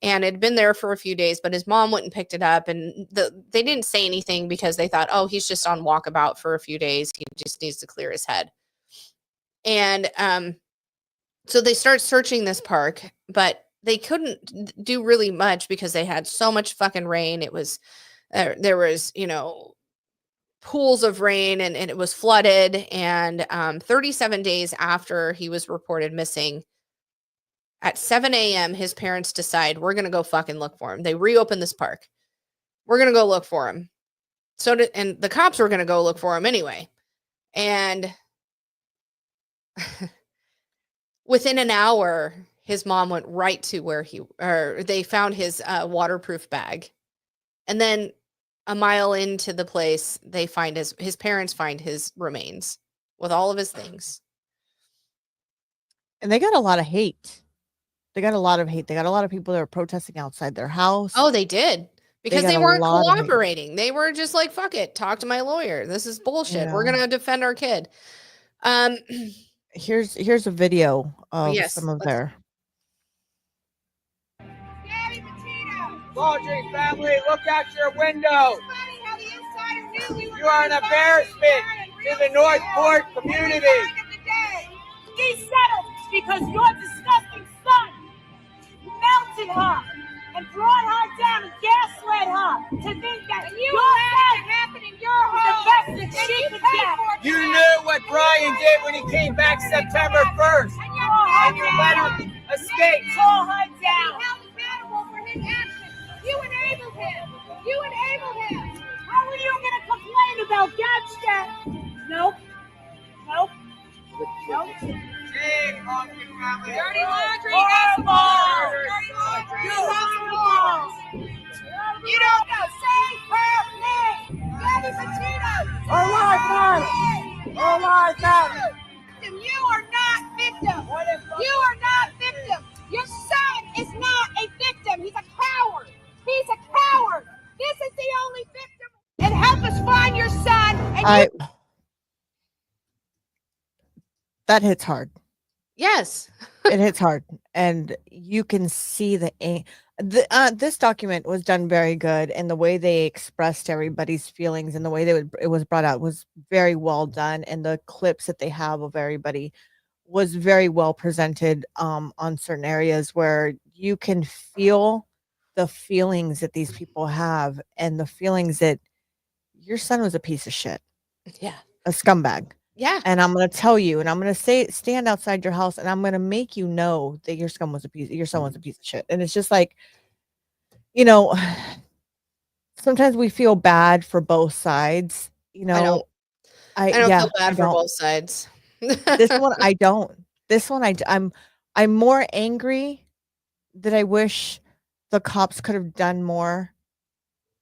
and it had been there for a few days. But his mom went and picked it up, and they didn't say anything because they thought, oh, he's just on walkabout for a few days. He just needs to clear his head. And so they start searching this park, but they couldn't do really much because they had so much fucking rain. It was There was, pools of rain, and it was flooded. And 37 days after he was reported missing, at 7 a.m., his parents decide, we're going to go fucking look for him. They reopen this park. We're going to go look for him. And the cops were going to go look for him anyway. And within an hour, his mom went right to where they found his waterproof bag. And then a mile into the place, they find his parents find his remains with all of his things. And they got a lot of hate. They got a lot of hate. They got a lot of people that were protesting outside their house. Oh, they did. Because got they a weren't lot of hate. cooperating. They were just like, fuck it, talk to my lawyer. This is bullshit. We're Yeah. going to defend our kid. Here's a video of Yes, some of their. Gabby Petito. Laundry family, look out your window. It's funny how the insider knew we were You are an gonna find embarrassment him to the Northport community. At the end of the day. He settled because your disgusting son melted her and brought her down and gaslit her to think that And you your allowed it son to happen in your was the home. best that And she you could paid get. for it. You knew what Brian did when he came back September 1st. And And you let him escape. Call her You down. held accountable for his actions. You enabled him. You enabled him. How are you going to complain about Gabstad? Nope. Nope. Nope. Hey, laundry family. Dirty laundry. Horrible. Dirty laundry. You horrible. You don't know. Say her name. Gabby Petito. All right, man. All right, man. Victim. You are not victim. You are not victim. Your son is not a victim. He's a coward. He's a coward. This is the only victim. And help us find your son. And That hits hard. yes. It hits hard, and you can see this document was done very good, and the way they expressed everybody's feelings and the way it was brought out was very well done, and the clips that they have of everybody was very well presented on certain areas where you can feel the feelings that these people have, and the feelings that your son was a piece of shit, Yeah. a scumbag. Yeah. And I'm going to tell you, and I'm going to stand outside your house, and I'm going to make you know that your son was a piece of shit. And it's just like, sometimes we feel bad for both sides. I don't feel bad for both sides. This one, I don't. This one, I'm more angry that I wish the cops could have done more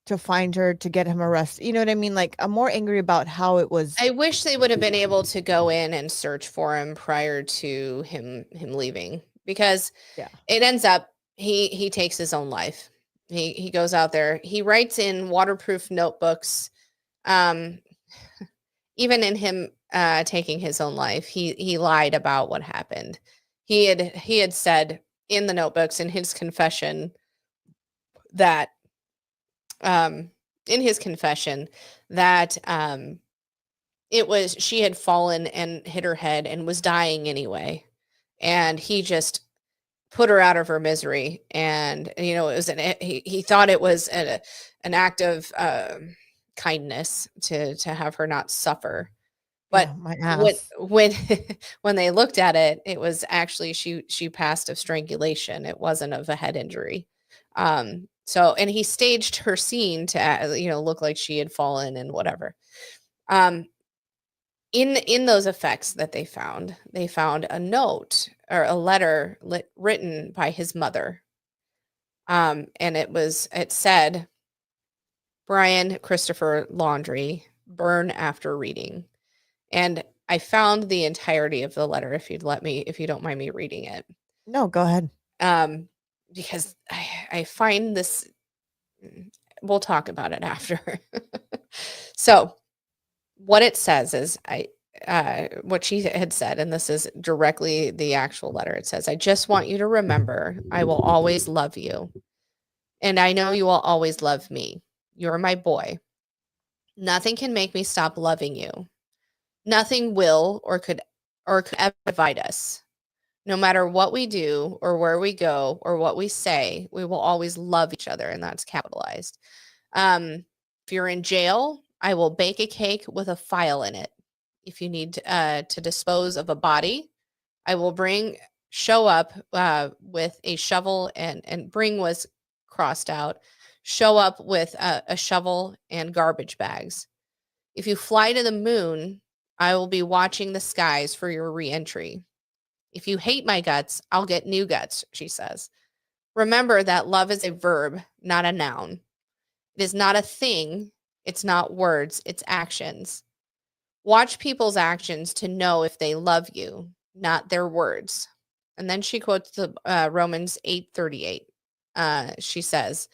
to find her, to get him arrested. You know what I mean? Like, I'm more angry about how it was. I wish they would have been able to go in and search for him prior to him leaving, because it ends up he takes his own life. He goes out there. He writes in waterproof notebooks. Even in him taking his own life, he lied about what happened. He had said in the notebooks, in his confession, that she had fallen and hit her head and was dying anyway, and he just put her out of her misery. And it was he thought it was an act of kindness to have her not suffer. But when they looked at it, it was actually she passed of strangulation. It wasn't of a head injury. So, and he staged her scene to look like she had fallen and whatever. In those effects that they found a note or a letter written by his mother. And it said, Brian Christopher Laundrie, burn after reading. And I found the entirety of the letter, if you don't mind me reading it. No, go ahead. Because I find this, we'll talk about it after. So what it says is, what she had said, and this is directly the actual letter. It says, I just want you to remember, I will always love you. And I know you will always love me. You're my boy. Nothing can make me stop loving you. Nothing will or could ever divide us. No matter what we do or where we go or what we say, we will always love each other. And that's capitalized. If you're in jail, I will bake a cake with a file in it. If you need to dispose of a body, I will show up with a shovel and bring was crossed out, show up with a shovel and garbage bags. If you fly to the moon, I will be watching the skies for your reentry. If you hate my guts, I'll get new guts, she says. Remember that love is a verb, not a noun. It is not a thing. It's not words, it's actions. Watch people's actions to know if they love you, not their words. And then she quotes the Romans 8:38. She says,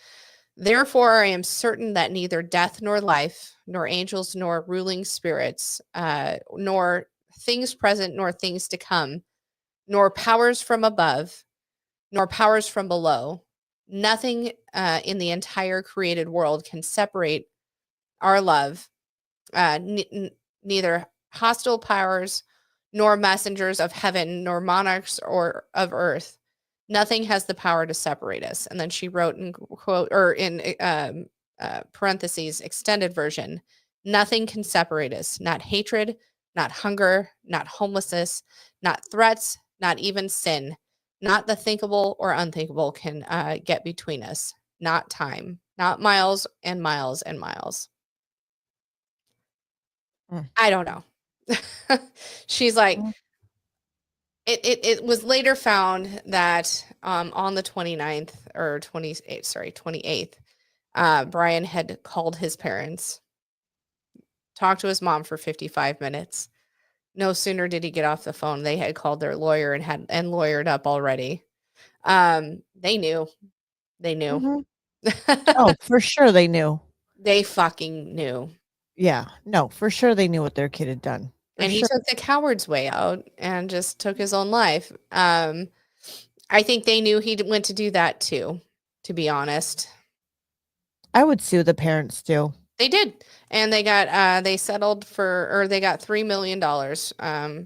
therefore, I am certain that neither death nor life, nor angels nor ruling spirits, nor things present nor things to come, nor powers from above, nor powers from below, nothing in the entire created world can separate our love, neither hostile powers, nor messengers of heaven, nor monarchs or of earth. Nothing has the power to separate us. And then she wrote in quote or in parentheses, extended version, nothing can separate us, not hatred, not hunger, not homelessness, not threats, not even sin, not the thinkable or unthinkable can get between us, not time, not miles and miles and miles. I don't know. She's like, it was later found that on the 29th or 28th, Brian had called his parents, talked to his mom for 55 minutes. No sooner did he get off the phone, they had called their lawyer and lawyered up already. They knew. Oh, for sure they knew. They fucking knew. Yeah, no, for sure they knew what their kid had done. And he took the coward's way out and just took his own life. I think they knew he went to do that too, to be honest. I would sue the parents too. They did. And they got they settled for, or they got $3 million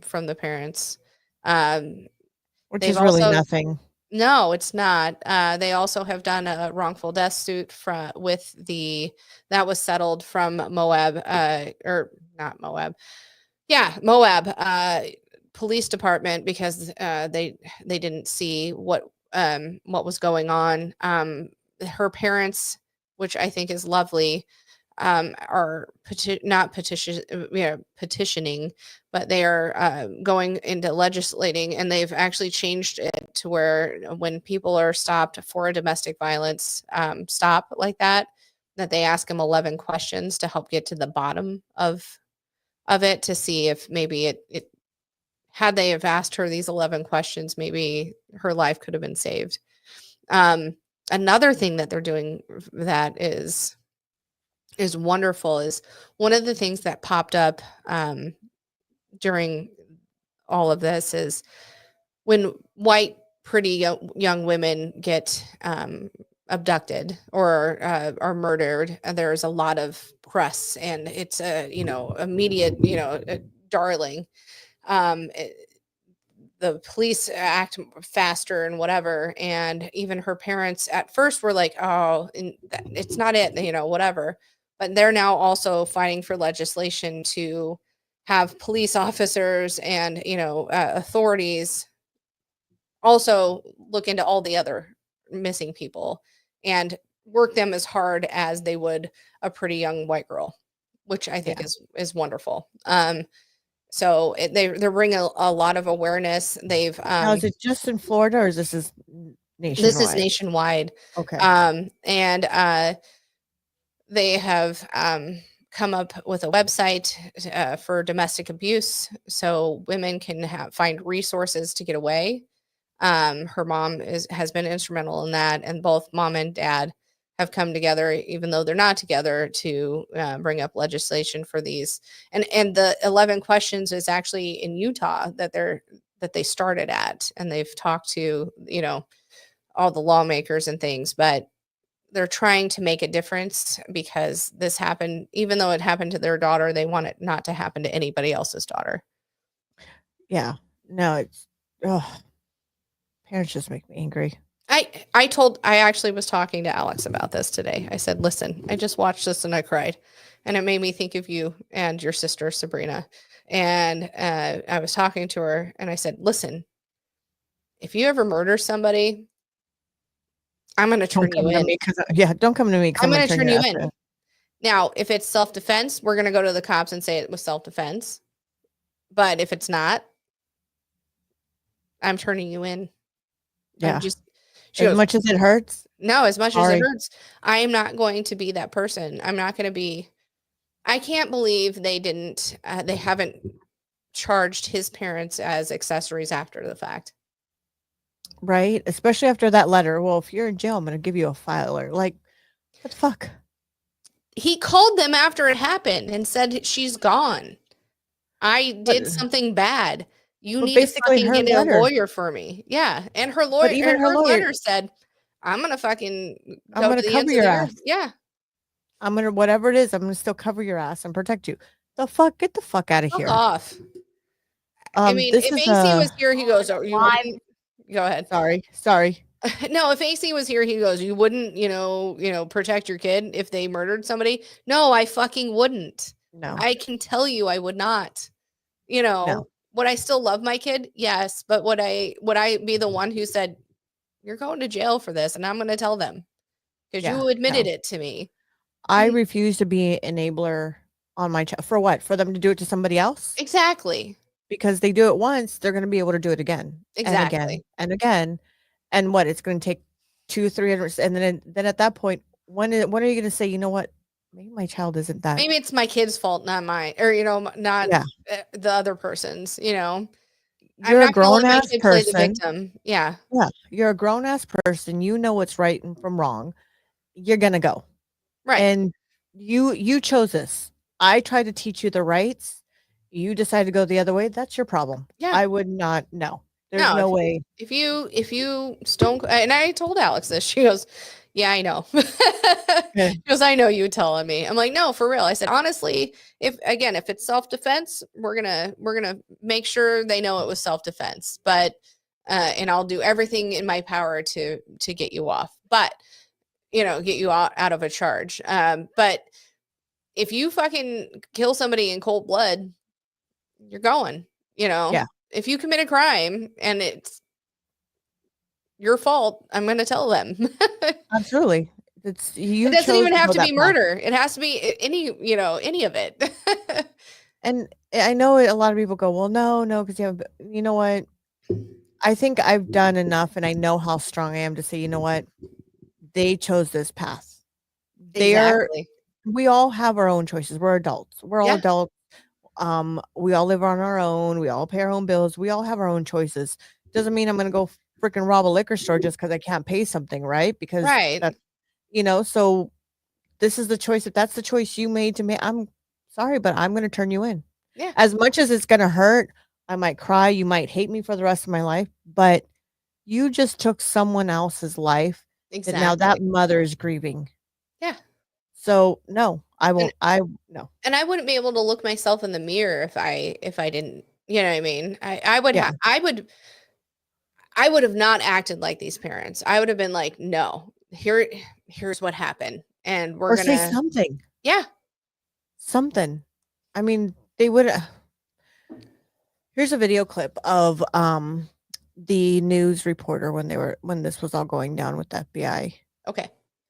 from the parents. Which is really nothing. No, it's not. They also have done a wrongful death suit that was settled from Moab, or not Moab. Yeah, Moab police department, because they didn't see what was going on. Her parents, which I think is lovely, are petitioning, but they are going into legislating, and they've actually changed it to where when people are stopped for a domestic violence stop like that they ask them 11 questions to help get to the bottom of it, to see if maybe it had they have asked her these 11 questions, maybe her life could have been saved. Another thing that they're doing that is wonderful is one of the things that popped up during all of this is when white pretty young women get abducted or are murdered, there's a lot of press, and it's a immediate darling. The police act faster and whatever, and even her parents at first were like, oh, it's not it, whatever. But they're now also fighting for legislation to have police officers and authorities also look into all the other missing people and work them as hard as they would a pretty young white girl, which I think is wonderful. So they're bringing a lot of awareness. They've now, is it just in Florida, or is this nationwide? This is nationwide. Okay. And they have come up with a website for domestic abuse, so women can find resources to get away. Her mom has been instrumental in that, and both mom and dad have come together, even though they're not together, to bring up legislation for these. And the 11 questions is actually in Utah that they started at, and they've talked to all the lawmakers and things, but they're trying to make a difference, because this happened, even though it happened to their daughter, they want it not to happen to anybody else's daughter. Yeah, no, it's parents just make me angry. I actually was talking to Alex about this today. I said, listen, I just watched this and I cried, and it made me think of you and your sister, Sabrina. And I was talking to her and I said, listen, if you ever murder somebody, I'm going to turn you in. Don't come to me because I'm I'm going to turn you in. in. Now, if it's self-defense, we're going to go to the cops and say it was self-defense. But if it's not, I'm turning you in. Yeah. She goes, much as it hurts. No, as much as it hurts, I am not going to be that person. I'm not going to be. I can't believe they didn't. They haven't charged his parents as accessories after the fact. Right. Especially after that letter. Well, if you're in jail, I'm going to give you a filer. Like, what the fuck? He called them after it happened and said, she's gone. I did something bad. You need to fucking get a lawyer for me. Yeah. And her lawyer, even her lawyer said, I'm going to fucking I'm going to cover your ass. Yeah. I'm going to, whatever it is, I'm going to still cover your ass and protect you. The fuck? Get the fuck out of here. Off. I mean, if AC was here, he goes, you wouldn't. Go ahead. Sorry. No, if AC was here, he goes, you wouldn't, protect your kid if they murdered somebody. No, I fucking wouldn't. No. I can tell you I would not. Would I still love my kid? Yes. But would I be the one who said, you're going to jail for this, and I'm going to tell them because you admitted it to me. I refuse to be an enabler on my child. For what? For them to do it to somebody else? Exactly. Because they do it once, they're going to be able to do it again. Exactly. And again and again. And what? It's going to take 200-300. And then at that point, when are you going to say, you know what? Maybe my child isn't that. Maybe it's my kid's fault, not mine, or not the other person's. You're a grown ass person. Play the victim. Yeah. Yeah. You're a grown ass person. You know what's right and from wrong. You're gonna go. Right. And you chose this. I tried to teach you the rights. You decided to go the other way. That's your problem. Yeah. I would not. No. There's no way. If you stone, and I told Alex this, she goes, yeah, I know. She goes, I know you telling me. I'm like, no, for real. I said, honestly, if it's self-defense, we're gonna make sure they know it was self-defense. But and I'll do everything in my power to get you off. But get you out of a charge. But if you fucking kill somebody in cold blood, you're going. Yeah. If you commit a crime and it's your fault, I'm going to tell them. Absolutely. It doesn't even have to be murder. It has to be any of it. And I know a lot of people go, well, no, because you know what? I think I've done enough and I know how strong I am to say, you know what? They chose this path. We all have our own choices. We're adults. We're all adults. We all live on our own. We all pay our own bills. We all have our own choices. Doesn't mean I'm going to go freaking rob a liquor store just because I can't pay something, right? Because so this is the choice. If that's the choice you made to me, I'm sorry, but I'm going to turn you in. Yeah. As much as it's going to hurt, I might cry. You might hate me for the rest of my life, but you just took someone else's life. Exactly. Now that mother is grieving. Yeah. So no, I won't. No. And I wouldn't be able to look myself in the mirror if I didn't. You know what I mean? I would have not acted like these parents. I would have been like, no, here's what happened, and we're gonna say something. Yeah. Something. I mean, they would. Here's a video clip of the news reporter when this was all going down with the FBI. Okay.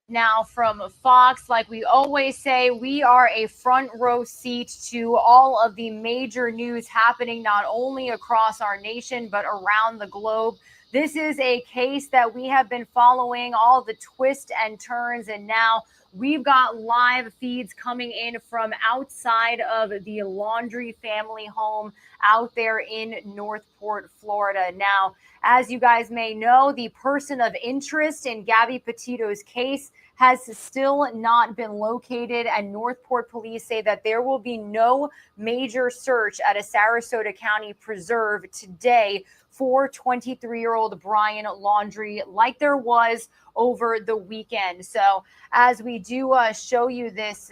Now from Fox, like we always say, we are a front row seat to all of the major news happening not only across our nation but around the globe. This is a case that we have been following, all the twists and turns, and now we've got live feeds coming in from outside of the Laundrie family home out there in Northport, Florida. Now, as you guys may know, the person of interest in Gabby Petito's case has still not been located, and Northport police say that there will be no major search at a Sarasota County preserve today for 23-year-old Brian Laundrie, like there was over the weekend. So as we do show you this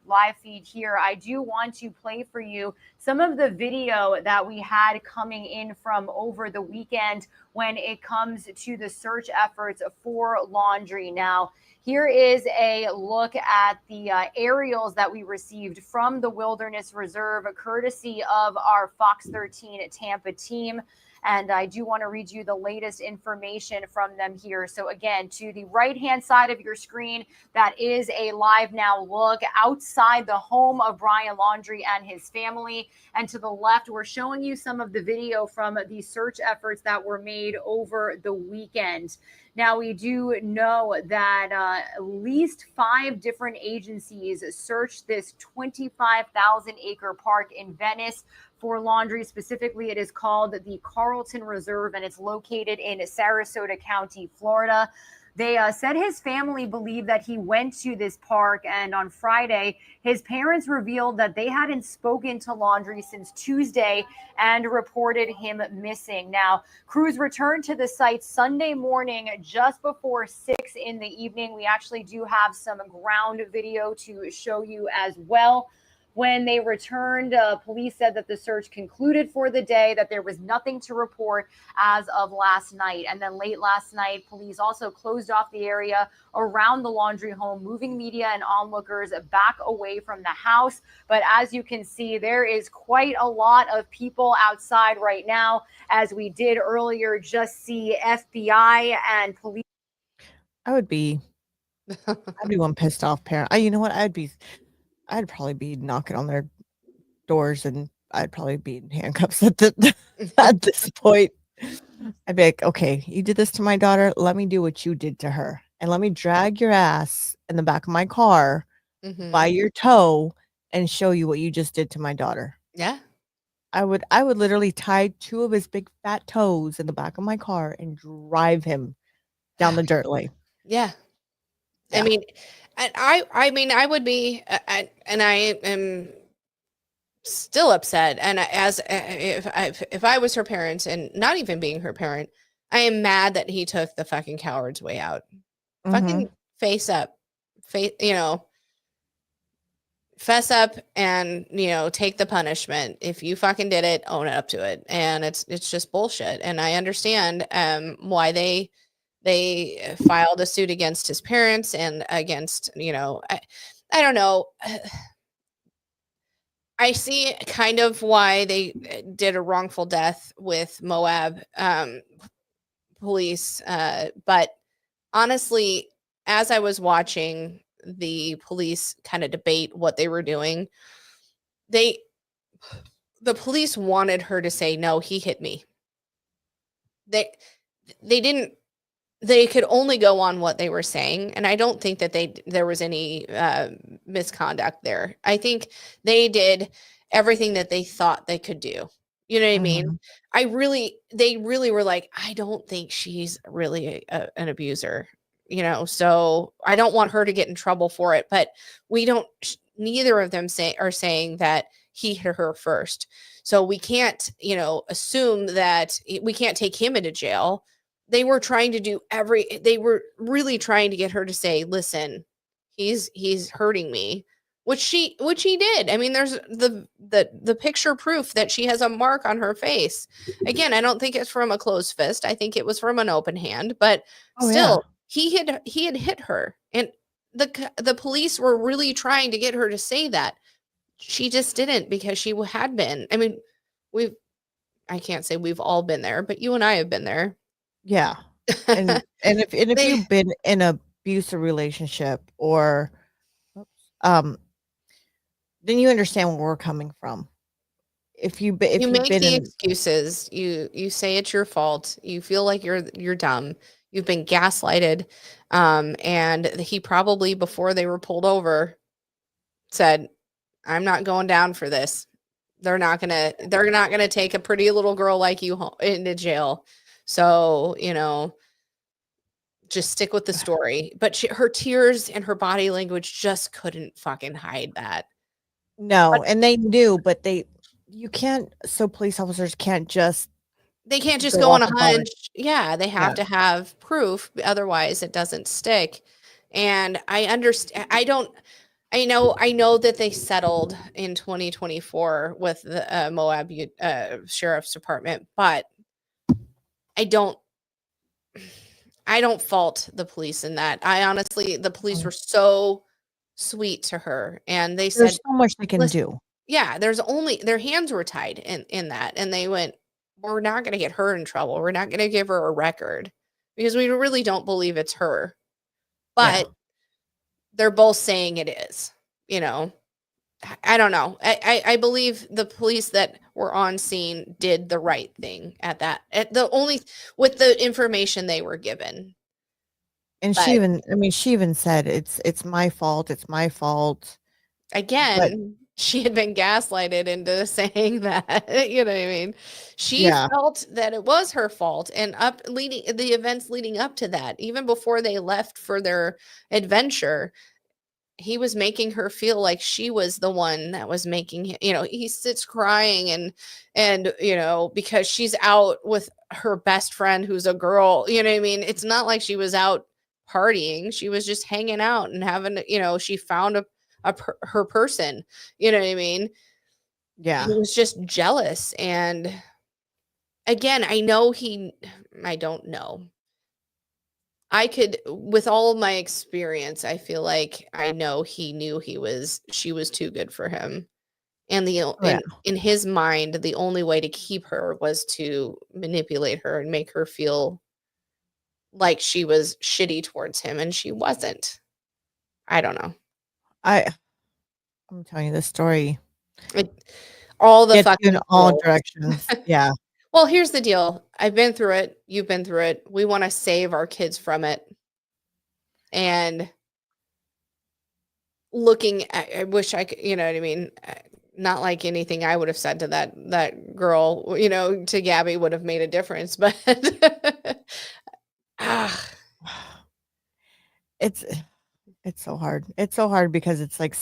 live feed here, I do want to play for you some of the video that we had coming in from over the weekend when it comes to the search efforts for Laundrie. Now, here is a look at the aerials that we received from the Wilderness Reserve, courtesy of our Fox 13 Tampa team. And I do want to read you the latest information from them here. So again, to the right-hand side of your screen, that is a live now look outside the home of Brian Laundrie and his family. And to the left, we're showing you some of the video from the search efforts that were made over the weekend. Now, we do know that at least 5 different agencies searched this 25,000-acre park in Venice for Laundrie. Specifically, it is called the Carlton Reserve, and it's located in Sarasota County, Florida. They said his family believed that he went to this park, and on Friday, his parents revealed that they hadn't spoken to Laundrie since Tuesday and reported him missing. Now, crews returned to the site Sunday morning just before 6 in the evening. We actually do have some ground video to show you as well. When they returned, police said that the search concluded for the day, that there was nothing to report as of last night. And then late last night, police also closed off the area around the Laundrie home, moving media and onlookers back away from the house. But as you can see, there is quite a lot of people outside right now. As we did earlier, just see FBI and police. I'd be one pissed off parent. You know what? I'd probably be knocking on their doors, and I'd probably be in handcuffs at this point. I'd be like, okay, you did this to my daughter. Let me do what you did to her. And let me drag your ass in the back of my car by your toe and show you what you just did to my daughter. Yeah. I would literally tie 2 of his big fat toes in the back of my car and drive him down the dirt lane. Yeah. Yeah. I mean, and I would be, and I am still upset. And if I was her parent, and not even being her parent, I am mad that he took the fucking coward's way out. Fucking face up, fess up, and take the punishment. If you fucking did it, own up to it. And it's just bullshit. And I understand why they filed a suit against his parents and against, I don't know. I see kind of why they did a wrongful death with Moab police. But honestly, as I was watching the police kind of debate what they were doing, the police wanted her to say, no, he hit me. They didn't. They could only go on what they were saying. And I don't think that there was any misconduct there. I think they did everything that they thought they could do. You know what I mean? They really were like, I don't think she's really an abuser, so I don't want her to get in trouble for it. But neither of them are saying that he hit her first. So we can't, assume that we can't take him into jail. They were trying to do they were really trying to get her to say, listen, he's hurting me, which she did. I mean, there's the picture proof that she has a mark on her face. Again, I don't think it's from a closed fist. I think it was from an open hand, but still he had hit her. And the police were really trying to get her to say that. She just didn't, because she had been. I mean, I can't say we've all been there, but you and I have been there. Yeah. And if you've been in an abusive relationship, or then you understand where we're coming from. If you make the excuses, you say it's your fault, you feel like you're dumb, you've been gaslighted, and he probably, before they were pulled over, said, I'm not going down for this. They're not gonna take a pretty little girl like you into jail. So, just stick with the story. But her tears and her body language just couldn't fucking hide that. No, and they knew, but you can't. So police officers can't just They can't just go go on off a of heart. hunch. Yeah, they have Yeah. to have proof, otherwise it doesn't stick. And I understand. I know that they settled in 2024 with the Moab Sheriff's Department, but I don't fault the police in that. I honestly, the police were so sweet to her, and they said, There's so much they can "Listen, do. yeah, their hands were tied in that, and they went, we're not going to get her in trouble. We're not going to give her a record because we really don't believe it's her." Yeah. But they're both saying it is, you know. I don't know. I believe the police that were on scene did the right thing at that. At the only with the information they were given. And But she even said it's my fault. It's my fault. But again, she had been gaslighted into saying that, you know what I mean? She yeah, felt that it was her fault, and the events leading up to that, even before they left for their adventure, he was making her feel like she was the one that was making he sits crying and because she's out with her best friend who's a girl, you know what I mean? It's not like she was out partying. She was just hanging out and having, she found her person, you know what I mean? yeah. He was just jealous. And again, I don't know. I could, with all my experience, I feel like I know he knew she was too good for him. And Oh, yeah. in his mind, the only way to keep her was to manipulate her and make her feel like she was shitty towards him, and she wasn't. I don't know. I'm telling you this story All the gets you in fucking all rules. directions. Yeah. Well, here's the deal. I've been through it. You've been through it. We want to save our kids from it. And I wish I could, you know what I mean? Not like anything I would have said to that girl, to Gabby would have made a difference, but It's so hard. It's so hard because it's like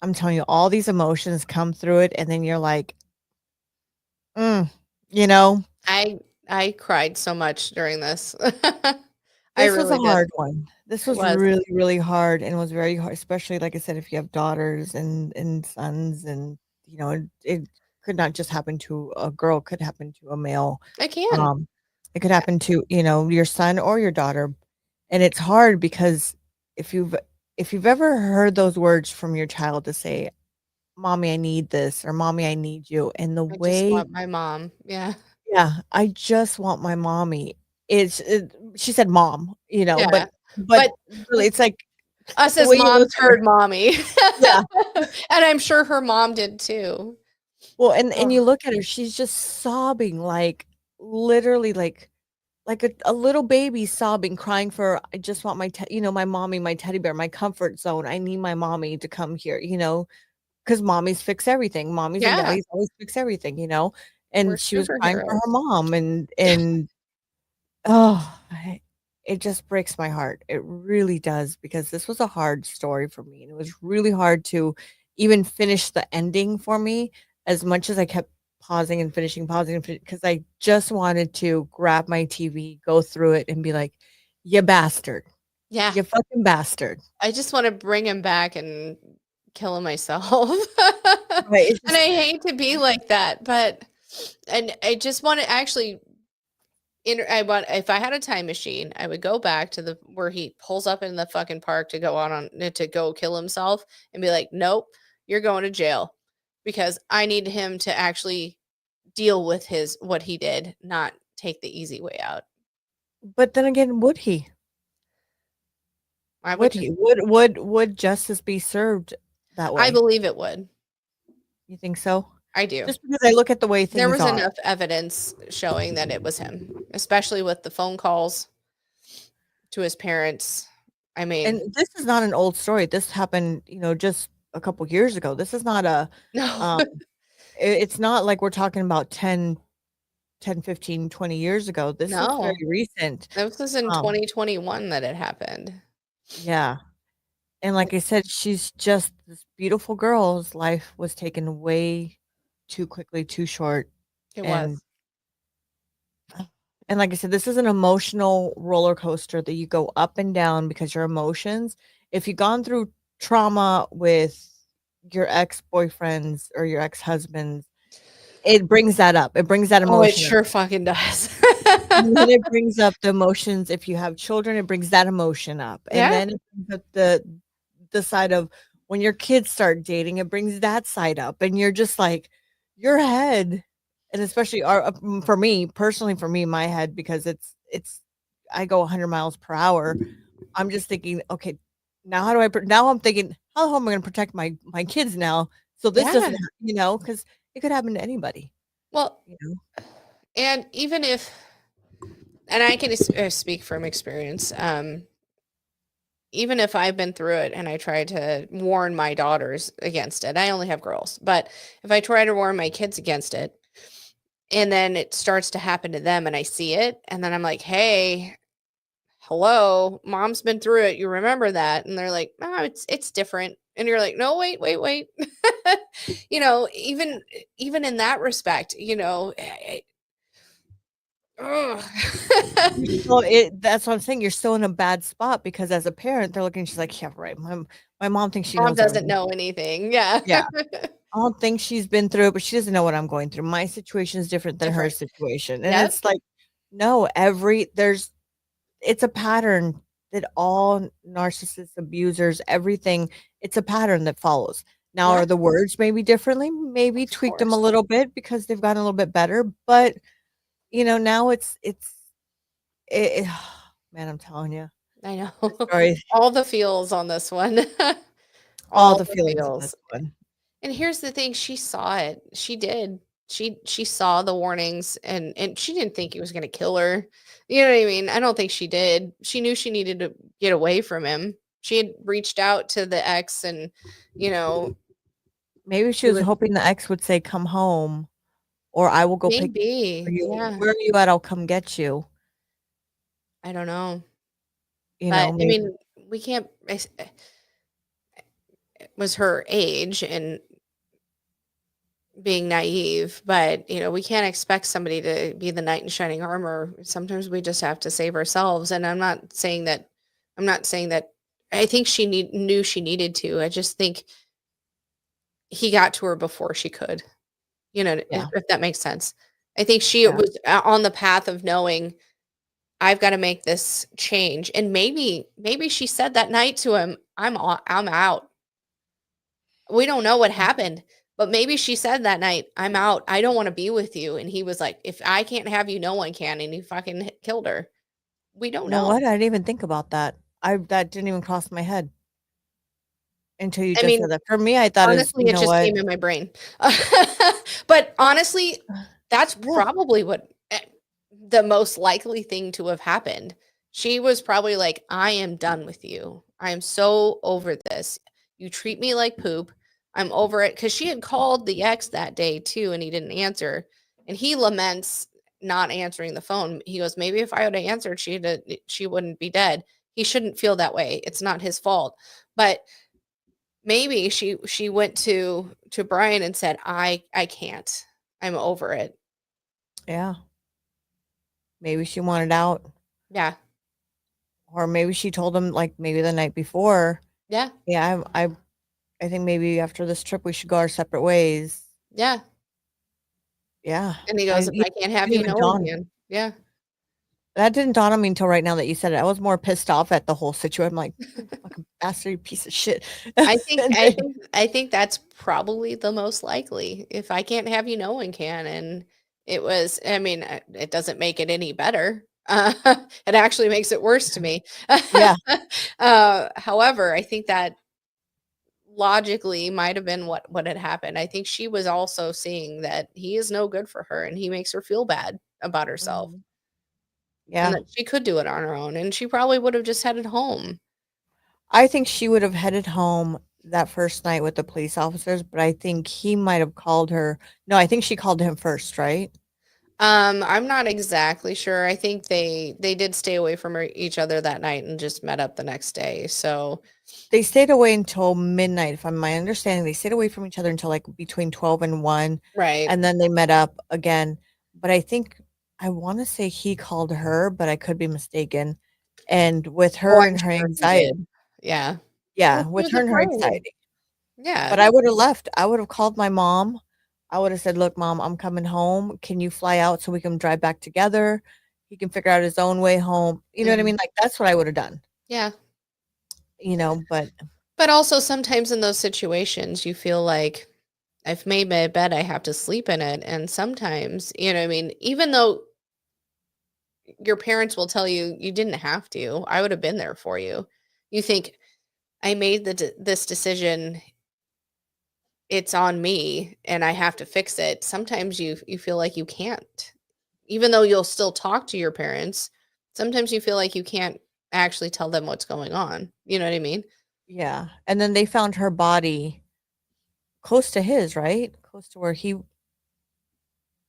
I'm telling you, all these emotions come through it, and then you're like, you know, I cried so much during this. I this was a really did. hard one. This It was was. really, really hard, and it was very hard, especially like I said, if you have daughters and sons, and it could not just happen to a girl, it could happen to a male. I can. It could happen to, your son or your daughter. And it's hard because if you've ever heard those words from your child to say, "Mommy, I need this," or "Mommy, I need you," and the I just way want my mom. Yeah. yeah, "I just want my mommy." She said mom, Yeah. but But really it's like us the as way you look moms at her. heard mommy. Yeah. And I'm sure her mom did too. Well, and Oh, you look at her, she's just sobbing, like, literally, like a little baby sobbing, crying for, "I just want my mommy, my teddy bear, my comfort zone. I need my mommy to come here," because mommies fix everything. Mommies and yeah. daddies always fix everything. We're And she was crying for her superheroes. mom, and oh, it just breaks my heart. It really does, because this was a hard story for me, and it was really hard to even finish the ending for me, as much as I kept pausing and finishing, pausing, because I just wanted to grab my TV, go through it, and be like, "You bastard. Yeah. You fucking bastard." I just want to bring him back and kill him myself. Right, it's And I just hate to be like that, but and I just want to actually if I had a time machine, I would go back to the where he pulls up in the fucking park to go to go kill himself and be like, "Nope, you're going to jail." Because I need him to actually deal with what he did, not take the easy way out. but then again, would he? I would Would just he? Would justice be served that I way? believe it would. You think so? I do. Just because I look at the way There things was are. enough evidence showing that it was him, especially with the phone calls to his parents. I And mean, this is not an old story. This happened, just a couple years ago. This is not no, um, it's not like we're talking about 10, 15, 20 years ago. This is very no. recent. This was in Um, 2021 that it happened. yeah. And like I said, she's just this beautiful girl's life was taken way too quickly, too short. It And was. And like I said, this is an emotional roller coaster that you go up and down because your emotions. If you've gone through trauma with your ex-boyfriends or your ex-husbands, it brings that up. It brings that Oh, it emotion up. sure fucking does. And then it brings up the emotions. If you have children, it brings that emotion up. And Yeah. then it brings up the side of when your kids start dating, it brings that side up. And you're just like, your head, and especially for me, personally, for me, my head, because it's I go 100 miles per hour. I'm just thinking, okay, now how do I now I'm thinking, how am I going to protect my kids now? So this Yeah. doesn't, because it could happen to anybody, Well, you know. and even if, and I can speak from experience, even if I've been through it and I try to warn my daughters against it, I only have girls, but if I try to warn my kids against it, and then it starts to happen to them and I see it, and then I'm like, hey, hello, mom's been through it. You remember that? And they're like, no, it's different. And you're like, no, wait. Even in that respect, ugh. That's what I'm saying. You're still in a bad spot because as a parent, they're looking, she's like, yeah, right. My mom thinks she Mom knows doesn't everything. know anything. Yeah. Yeah. I don't think she's been through it, but she doesn't know what I'm going through. My situation is different than her Different. situation. And Yep. it's like, no, it's a pattern that all narcissists, abusers, everything, it's a pattern that follows. Now, Yeah. are the words maybe differently? Maybe Of tweak them a course. little bit because they've gotten a little bit better. But, now man, I'm telling you. I know. Sorry. All the feels on this one. All All the the feels in this feels. one. And here's the thing, she saw it. She did. She saw the warnings and she didn't think he was gonna kill her. You know what I mean? I don't think she did. She knew she needed to get away from him. She had reached out to the ex and, you know, Maybe she he was was hoping the ex would say, "Come home," or "I will go pick for maybe, you. yeah. Where are you at? I'll come get you." I don't know. You But know, I maybe. mean, we can't it was her age and being naive, but we can't expect somebody to be the knight in shining armor. Sometimes we just have to save ourselves. And I'm not saying that I think knew she needed to. I just think he got to her before she could, Yeah, if that makes sense. I think she yeah. was on the path of knowing I've got to make this change. And maybe she said that night to him, I'm out. We don't know what happened, but maybe she said that night, "I'm out. I don't wanna be with you." And he was like, "If I can't have you, no one can." And he fucking killed her. We don't You know know. what? I didn't even think about that. That didn't even cross my head until you I just mean, said that. For me, I thought is, honestly, you it know just what? came in my brain. But honestly, that's Yeah. probably what the most likely thing to have happened. She was probably like, "I am done with you. I am so over this. You treat me like poop. I'm over it." Because she had called the ex that day too, and he didn't answer. And he laments not answering the phone. He goes, "Maybe if I would have answered, she wouldn't be dead." He shouldn't feel that way. It's not his fault. But maybe she went to Brian and said, I can't. I'm over it." Yeah. Maybe she wanted out, Yeah. or maybe she told him, like, maybe the night before, Yeah. "Yeah, I think maybe after this trip, we should go our separate ways." Yeah. Yeah. And he I goes, "If you I can't have didn't you, even no one dawn can." Yeah. that didn't dawn on me until right now that you said it. I was more pissed off at the whole situation. I'm like, "You fucking bastard, you piece of shit." I think And I then think I think that's probably the most likely. If I can't have you, no one can. And it was, I mean, it doesn't make it any better. It actually makes it worse to me. yeah. However, I think that logically might have been what had happened. I think she was also seeing that he is no good for her and he makes her feel bad about herself Mhm. and Yeah. that she could do it on her own and she probably would have just headed home. I think she would have headed home that first night with the police officers, but I think he might have called her. No, I think she called him first, right? I'm not exactly sure. I think they did stay away from each other that night and just met up the next day. So, They stayed away until midnight, if I'm my understanding. They stayed away from each other until, like, between 12 and 1, right. and then they met up again. But I think I want to say he called her, but I could be mistaken. And with Oh, her I'm and her sure he anxiety, did. Yeah. Well, yeah, she with was her and her afraid. anxiety. Yeah. But I would have left. I would have called my mom. I would have said, "Look, mom, I'm coming home. Can you fly out so we can drive back together? He can figure out his own way home." You know what I mean? Like that's what I would have done. Yeah. But also sometimes in those situations you feel like I've made my bed, I have to sleep in it. And sometimes, you know what I mean, even though your parents will tell you you didn't have to, I would have been there for you. You think I made this decision, it's on me and I have to fix it. Sometimes you feel like you can't. Even though you'll still talk to your parents, sometimes you feel like you can't actually tell them what's going on. You know what I mean? yeah, and then they found her body close to his, right? Close to where he, or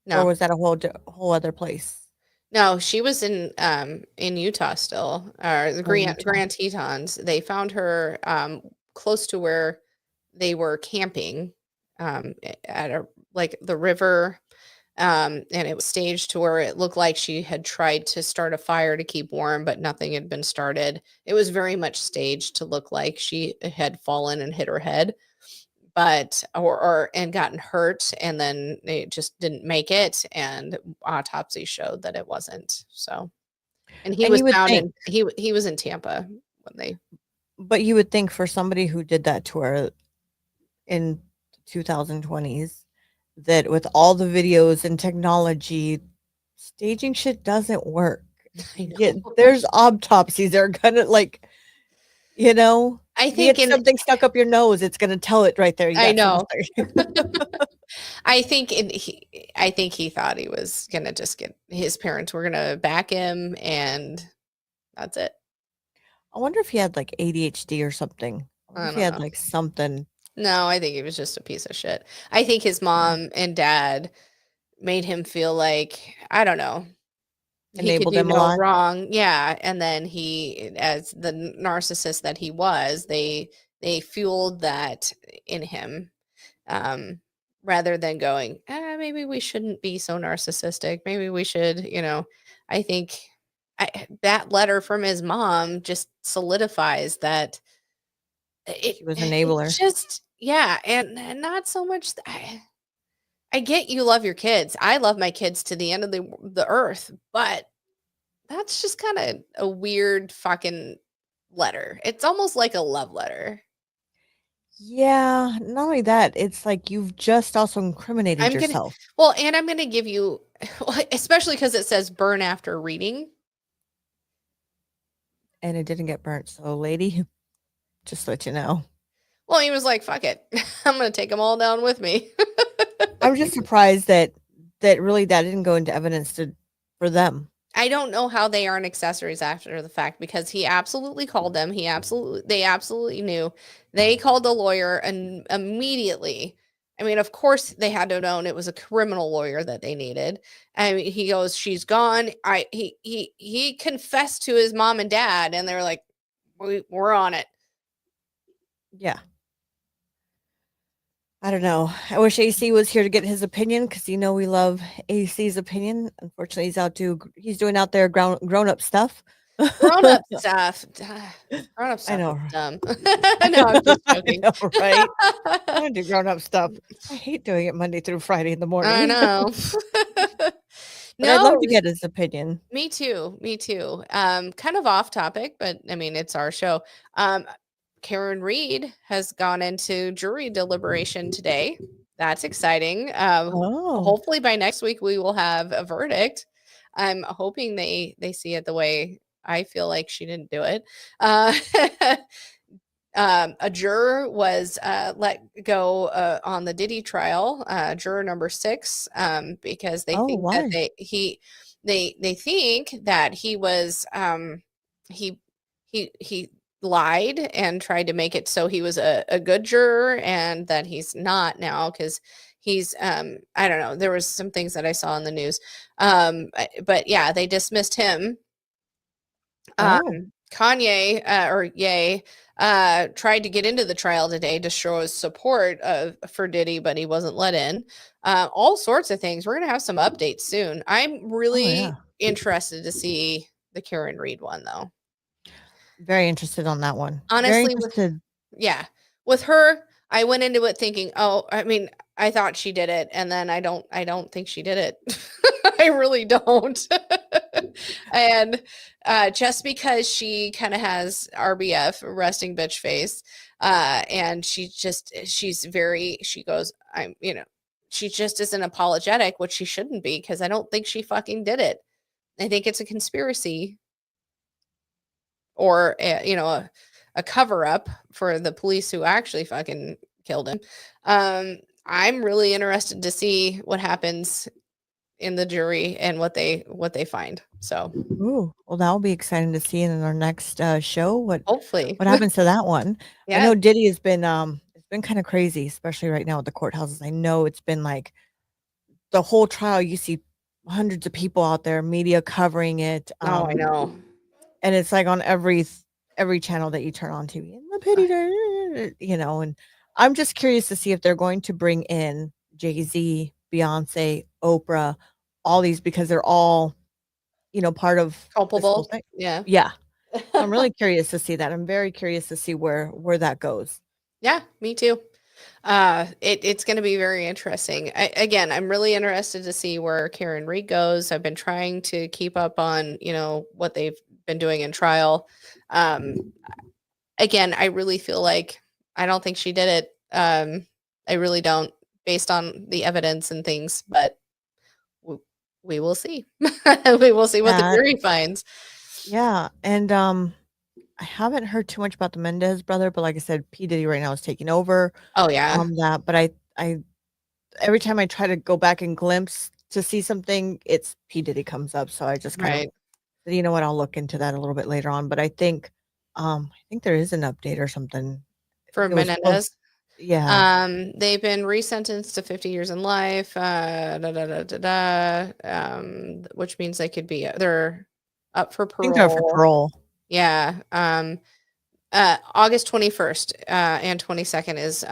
No. was that a whole other place? No, she was in Utah still, or the Oh, Utah. Grand Tetons. They found her close to where they were camping at the river, and it was staged to where it looked like she had tried to start a fire to keep warm, but nothing had been started. It was very much staged to look like she had fallen and hit her head, but and gotten hurt, and then they just didn't make it, and autopsy showed that it wasn't. So, and he And was you would found think, in he was in Tampa when they. but you would think for somebody who did that to her in 2020s, that with all the videos and technology, staging shit doesn't work. I know. Yeah, there's autopsies that are gonna I you think get something stuck up your nose, it's gonna tell it right there. You I got know. something. I think he thought he was gonna just his parents were gonna back him, and that's it. I wonder if he had like ADHD or something. I wonder I if he don't had know. like something. No, I think he was just a piece of shit. I think his mom and dad made him feel like, I don't know, he could Enabled do him a no lot. wrong. Yeah, and then he, as the narcissist that he was, they fueled that in him, um, rather than going, maybe we shouldn't be so narcissistic. Maybe we should, I think that letter from his mom just solidifies that She was it enabler. just, yeah, and not so much. I get you love your kids. I love my kids to the end of the earth, but that's just kind of a weird fucking letter. It's almost like a love letter. Yeah, not only that, it's like you've just also incriminated yourself. And I'm gonna give you, especially because it says burn after reading. And it didn't get burnt. So, lady, just let you know. Well, he was like, fuck it. I'm gonna take them all down with me. I'm just surprised that really that didn't go into evidence for them. I don't know how they aren't accessories after the fact, because he absolutely called them. They absolutely knew. They called the lawyer and immediately. I mean, of course they had to have known it was a criminal lawyer that they needed. I mean, he goes, she's gone. He confessed to his mom and dad, and they're like, we're on it. Yeah. I don't know. I wish AC was here to get his opinion, because we love AC's opinion. Unfortunately, he's doing out there grown up stuff. Grown up stuff. Grown up stuff. I know. Is dumb. No, I'm just joking. I know, right? I want to do grown up stuff. I hate doing it Monday through Friday in the morning. I know. But I'd love to get his opinion. Me too. Kind of off topic, but I mean, it's our show. Karen Reed has gone into jury deliberation today. That's exciting. Hopefully by next week we will have a verdict. I'm hoping they see it the way I feel like she didn't do it. A juror was let go on the Diddy trial, juror number 6, because they think that they think that he was he lied and tried to make it so he was a good juror, and that he's not now, because he's I don't know, there was some things that I saw in the news, but yeah, they dismissed him. Kanye or Ye tried to get into the trial today to show his support for Diddy, but he wasn't let in. All sorts of things. We're gonna have some updates soon. I'm really interested to see the Karen Reed one, though. Very interested on that one. Very Honestly, interested. with her, I went into it thinking, oh, I mean, I thought she did it, and then I don't think she did it. I really don't. And just because she kind of has RBF, resting bitch face, and she goes, she just isn't apologetic, which she shouldn't be, because I don't think she fucking did it. I think it's a conspiracy or a cover up for the police who actually fucking killed him. I'm really interested to see what happens in the jury and what they find. So, Ooh, well, that'll be exciting to see in our next show. What hopefully, happens to that one? I yeah, know Diddy has been it's been kind of crazy, especially right now with the courthouses. I know it's been like the whole trial. You see hundreds of people out there, media covering it. oh, I know. And it's like on every channel that you turn on TV. And the pity, and I'm just curious to see if they're going to bring in Jay-Z, Beyonce, Oprah, all these, because they're all, part of this whole Culpable. thing. Yeah. Yeah. So I'm really curious to see that. I'm very curious to see where that goes. Yeah, me too. It's going to be very interesting. Again, I'm really interested to see where Karen Reed goes. I've been trying to keep up on, what they've been doing in trial. Again, I really feel like I don't think she did it. I really don't, based on the evidence and things, but we will see. We will see what the jury finds. Yeah. And I haven't heard too much about the Mendez brother, but like I said, P. Diddy right now is taking over. Oh yeah. That, but I every time I try to go back and glimpse to see something, it's P. Diddy comes up. So I just kind of, you know what, I'll look into that a little bit later on. But I think there is an update or something for Menendez. Yeah. They've been resentenced to 50 years in life. Which means they're up for parole. I think they're for parole. Yeah. August 21st and 22nd is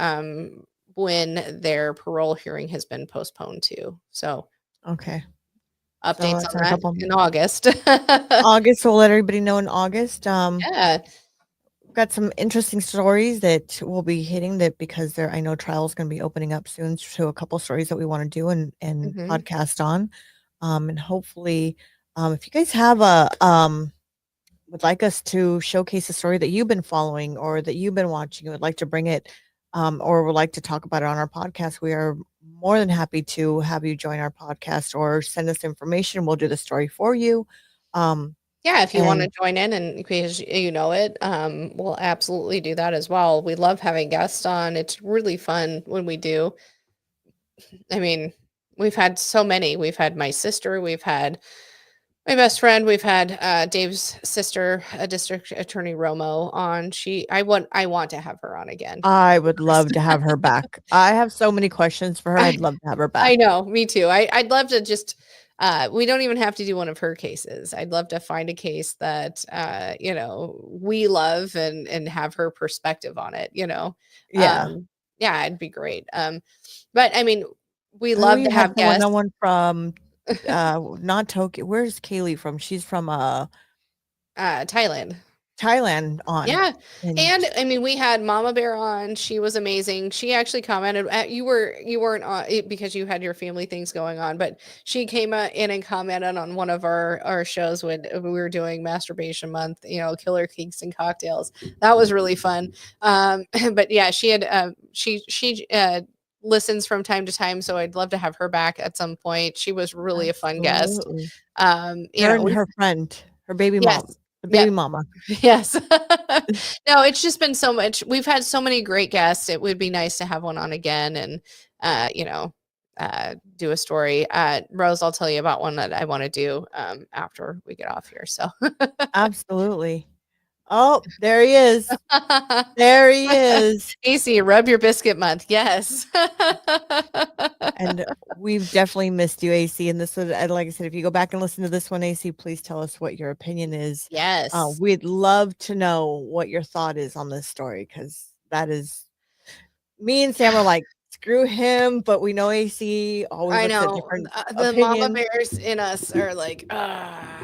when their parole hearing has been postponed to. So okay. Updates on that in August. August, so we'll let everybody know in August. Yeah. Got some interesting stories that we'll be hitting that because I know trial is going to be opening up soon. So a couple stories that we want to do and podcast on. And hopefully, if you guys have would like us to showcase a story that you've been following or that you've been watching, would like to bring it, or would like to talk about it on our podcast, we are more than happy to have you join our podcast or send us information. We'll do the story for you. Yeah, if you want to join in and because you know it, we'll absolutely do that as well. We love having guests on. It's really fun when we do. I mean, we've had so many. We've had my sister, we've had my best friend, we've had Dave's sister, District Attorney Romo on. I want to have her on again. I would love to have her back. I have so many questions for her. I'd love to have her back. I know, me too. I'd love to just we don't even have to do one of her cases. I'd love to find a case that we love and have her perspective on it, Yeah. Yeah, it'd be great. But I mean, we love to have guests. No one from not Tokyo. Where's Kaylee from? She's from Thailand on. Yeah. And I mean, we had Mama Bear on. She was amazing. She actually commented you weren't on because you had your family things going on, but she came in and commented on one of our shows when we were doing masturbation month, killer kinks and cocktails. That was really fun. But yeah, she had she listens from time to time, so I'd love to have her back at some point. She was really a fun guest. And her friend, her baby mom. The baby mama. Yes. No, it's just been so much. We've had so many great guests. It would be nice to have one on again and, do a story. Rose, I'll tell you about one that I want to do after we get off here. So absolutely. Oh, there he is. There he is. AC, rub your biscuit month. Yes. And we've definitely missed you, AC. And this was, and like I said, if you go back and listen to this one, AC, please tell us what your opinion is. Yes. We'd love to know what your thought is on this story, because that is, me and Sam are like, screw him, but we know AC always I looks at know. different The mama opinions. bears in us are like,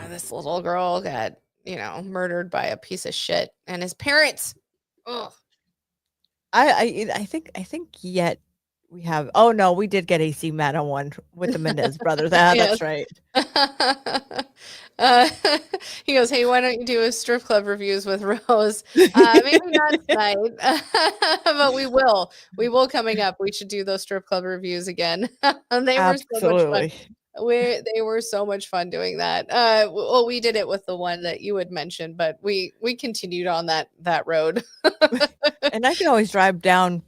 this little girl got, murdered by a piece of shit and his parents. Ugh. I think yet we have. Oh no, we did get AC mad on one with the Mendez brothers. Yes. That's right. Uh, he goes, hey, why don't you do a strip club reviews with Rose? Maybe not tonight, but we will. We will coming up. We should do those strip club reviews again. And they were so much fun. Absolutely. They were so much fun doing that. Well, we did it with the one that you had mentioned, but we continued on that road. And I can always drive down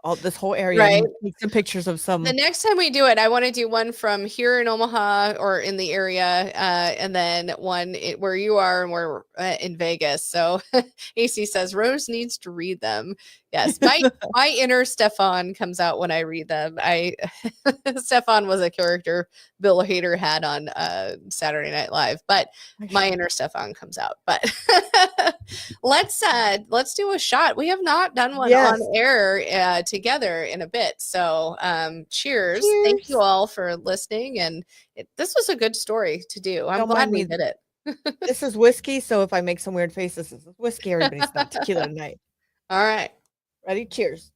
all this whole area Right. and take some pictures of some. The next time we do it, I want to do one from here in Omaha or in the area, and then one where you are and we're in Vegas. So AC says Rose needs to read them. Yes, my inner Stefan comes out when I read them. Stefan was a character Bill Hader had on Saturday Night Live, but my inner Stefan comes out. But let's do a shot. We have not done one on air together in a bit. So cheers. Thank you all for listening. And this was a good story to do. I'm glad we did it. This is whiskey, so if I make some weird faces, this is whiskey. Everybody's not tequila tonight. All right. Ready? Cheers.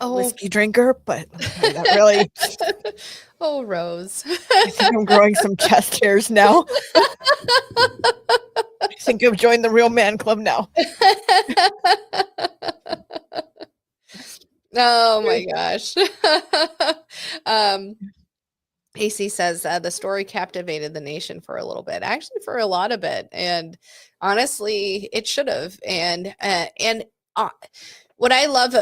Whiskey drinker, but not really. Oh, Rose. I think I'm growing some chest hairs now. I think I've joined the Real Man Club now. Oh my gosh. AC says the story captivated the nation for a little bit, actually for a lot of it, and honestly, it should have. And what I love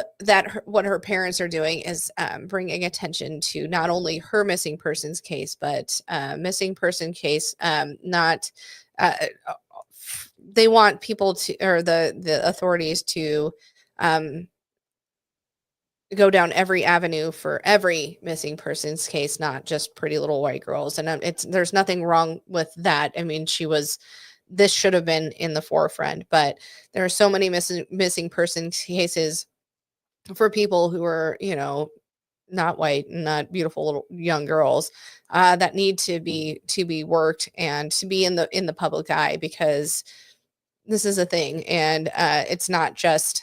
what her parents are doing is bringing attention to not only her missing persons case, but missing person case. Not they want people to, or the authorities to go down every avenue for every missing persons case, not just pretty little white girls. And there's nothing wrong with that. I mean, this should have been in the forefront, but there are so many missing persons cases for people who are, not white, not beautiful little young girls that need to be worked and to be in the public eye, because this is a thing, and it's not just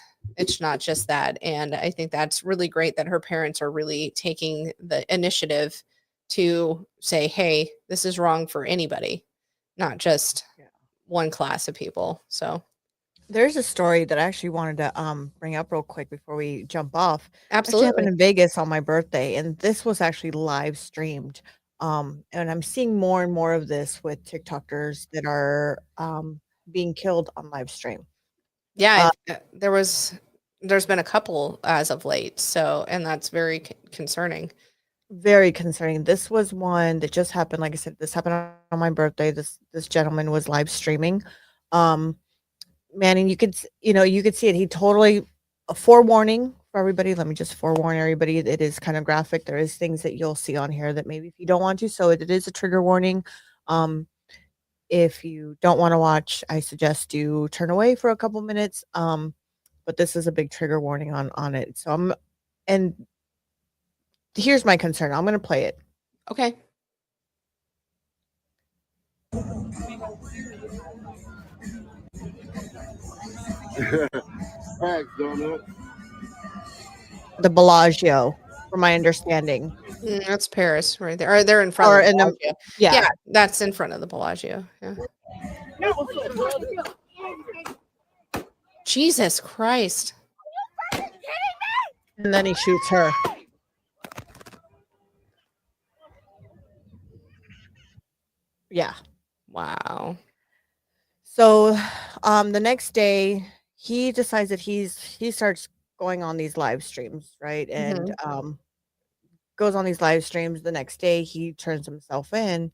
that. And I think that's really great that her parents are really taking the initiative to say, hey, this is wrong for anybody, not just one class of people. So there's a story that I actually wanted to bring up real quick before we jump off. Absolutely. Actually happened in Vegas on my birthday, and this was actually live streamed. And I'm seeing more and more of this with TikTokers that are being killed on live stream. Yeah, there's been a couple as of late, so, and that's very concerning. Very concerning. This was one that just happened. Like I said, this happened on my birthday. This gentleman was live streaming. Man, and you could see it. He totally, a forewarning for everybody. Let me just forewarn everybody. It is kind of graphic. There is things that you'll see on here that maybe if you don't want to, so it is a trigger warning. If you don't want to watch, I suggest you turn away for a couple minutes. But this is a big trigger warning on it. So and here's my concern. I'm going to play it. Okay. The Bellagio, from my understanding. That's Paris right there. Or they're in front of the Bellagio. Yeah, that's in front of the Bellagio. Yeah. Jesus Christ. And then he shoots her. Yeah. Wow. So the next day he decides that he starts going on these live streams, right? And goes on these live streams. The next day he turns himself in,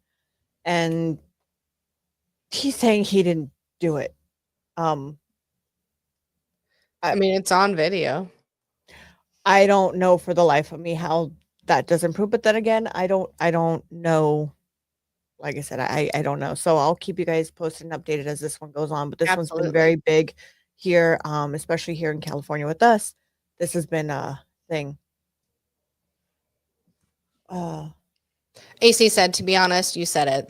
and he's saying he didn't do it. I mean, it's on video. I don't know for the life of me how that doesn't prove, but then again, I don't know. Like I said, I don't know. So I'll keep you guys posted and updated as this one goes on. But this one's been very Absolutely. big here, especially here in California with us. This has been a thing. AC said, to be honest, you said it.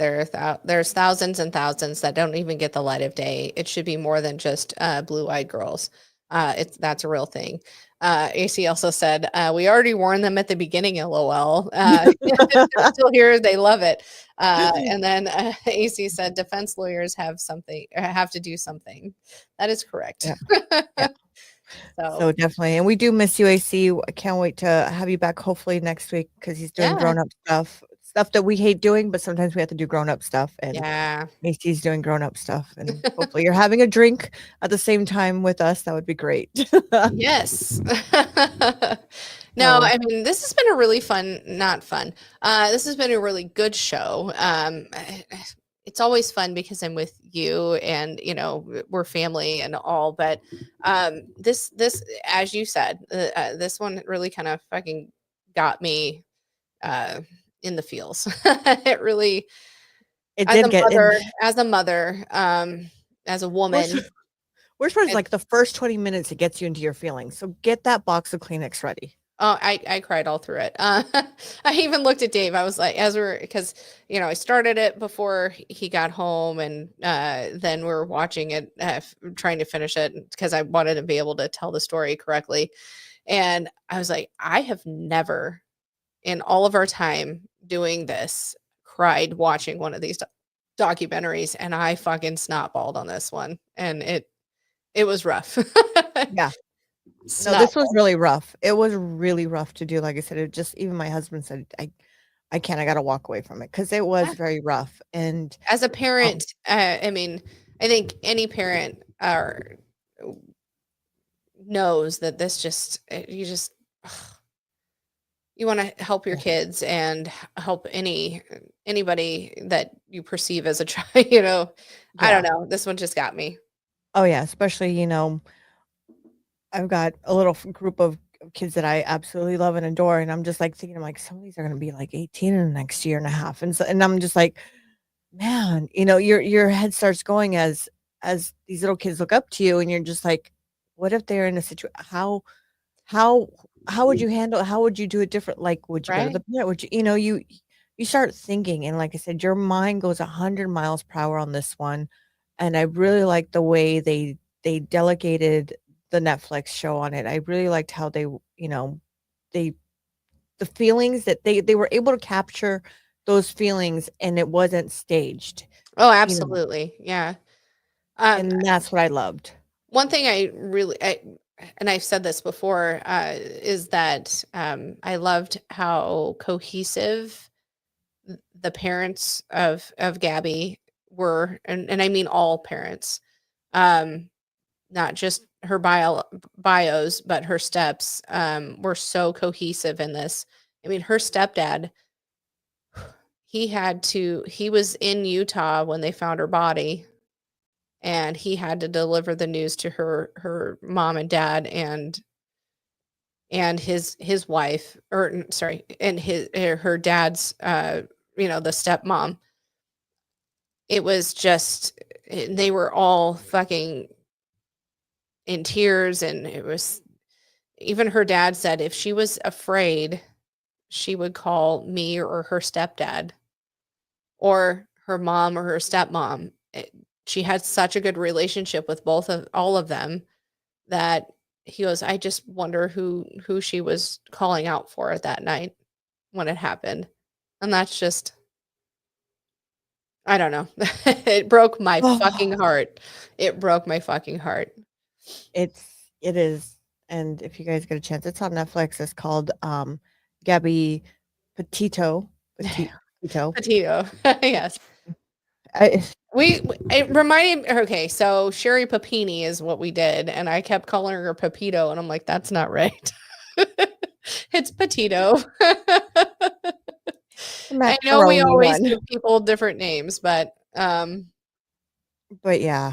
There's thousands and thousands that don't even get the light of day. It should be more than just blue-eyed girls. That's a real thing. AC also said, we already warned them at the beginning, LOL. They're still here. They love it. And then AC said, defense lawyers have to do something. That is correct. Yeah. Yeah. So definitely. And we do miss you, AC. I can't wait to have you back hopefully next week because he's doing grown-up stuff that we hate doing, but sometimes we have to do grown-up stuff. And AC's doing grown-up stuff. And hopefully you're having a drink at the same time with us. That would be great. Yes. No, I mean, this has been a really not fun. This has been a really good show. It's always fun because I'm with you and, we're family and all, but this, as you said, this one really kind of fucking got me in the feels. It really, it as did a get mother, as a woman. Worst part is like the first 20 minutes it gets you into your feelings. So get that box of Kleenex ready. Oh, I cried all through it. I even looked at Dave. I was like, because I started it before he got home, and then we were watching it, trying to finish it because I wanted to be able to tell the story correctly. And I was like, I have never, in all of our time doing this, cried watching one of these documentaries, and I fucking snotballed on this one, and it was rough. Yeah. No, this was really rough. It was really rough to do. Like I said, it just, even my husband said, I can't, I got to walk away from it because it was very rough. And as a parent, I mean, I think any parent knows that this you want to help your kids and help anybody that you perceive as a child, I don't know. This one just got me. Oh yeah. Especially, I've got a little group of kids that I absolutely love and adore. And I'm just like thinking, some of these are going to be like 18 in the next year and a half. And I'm just like, man, your head starts going as these little kids look up to you, and you're just like, what if they're in a situation? How would you handle? How would you do it different? Like, would you go to the parent? Would you, you start thinking, and like I said, your mind goes 100 miles per hour on this one. And I really like the way they delegated the Netflix show on it. I really liked how they, the feelings that they were able to capture those feelings, and it wasn't staged. Oh, absolutely. Yeah. And that's what I loved. One thing and I've said this before, is that I loved how cohesive the parents of Gabby were, and I mean all parents, not just her bios, but her steps were so cohesive in this. I mean, her stepdad, he was in Utah when they found her body, and he had to deliver the news to her mom and dad and his wife, or sorry, and her dad's the stepmom. It was just, they were all fucking in tears, and it was, even her dad said if she was afraid, she would call me or her stepdad or her mom or her stepmom. She had such a good relationship with all of them that he goes, I just wonder who she was calling out for at that night when it happened. And that's just, I don't know. It broke my fucking heart. It broke my fucking heart. It is. And if you guys get a chance, it's on Netflix. It's called Gabby Petito. Petito. Yes. It reminded me, okay, so Sherry Papini is what we did, and I kept calling her Pepito, and I'm like, that's not right. It's Petito. I know we macaroni always one. give people different names, but yeah,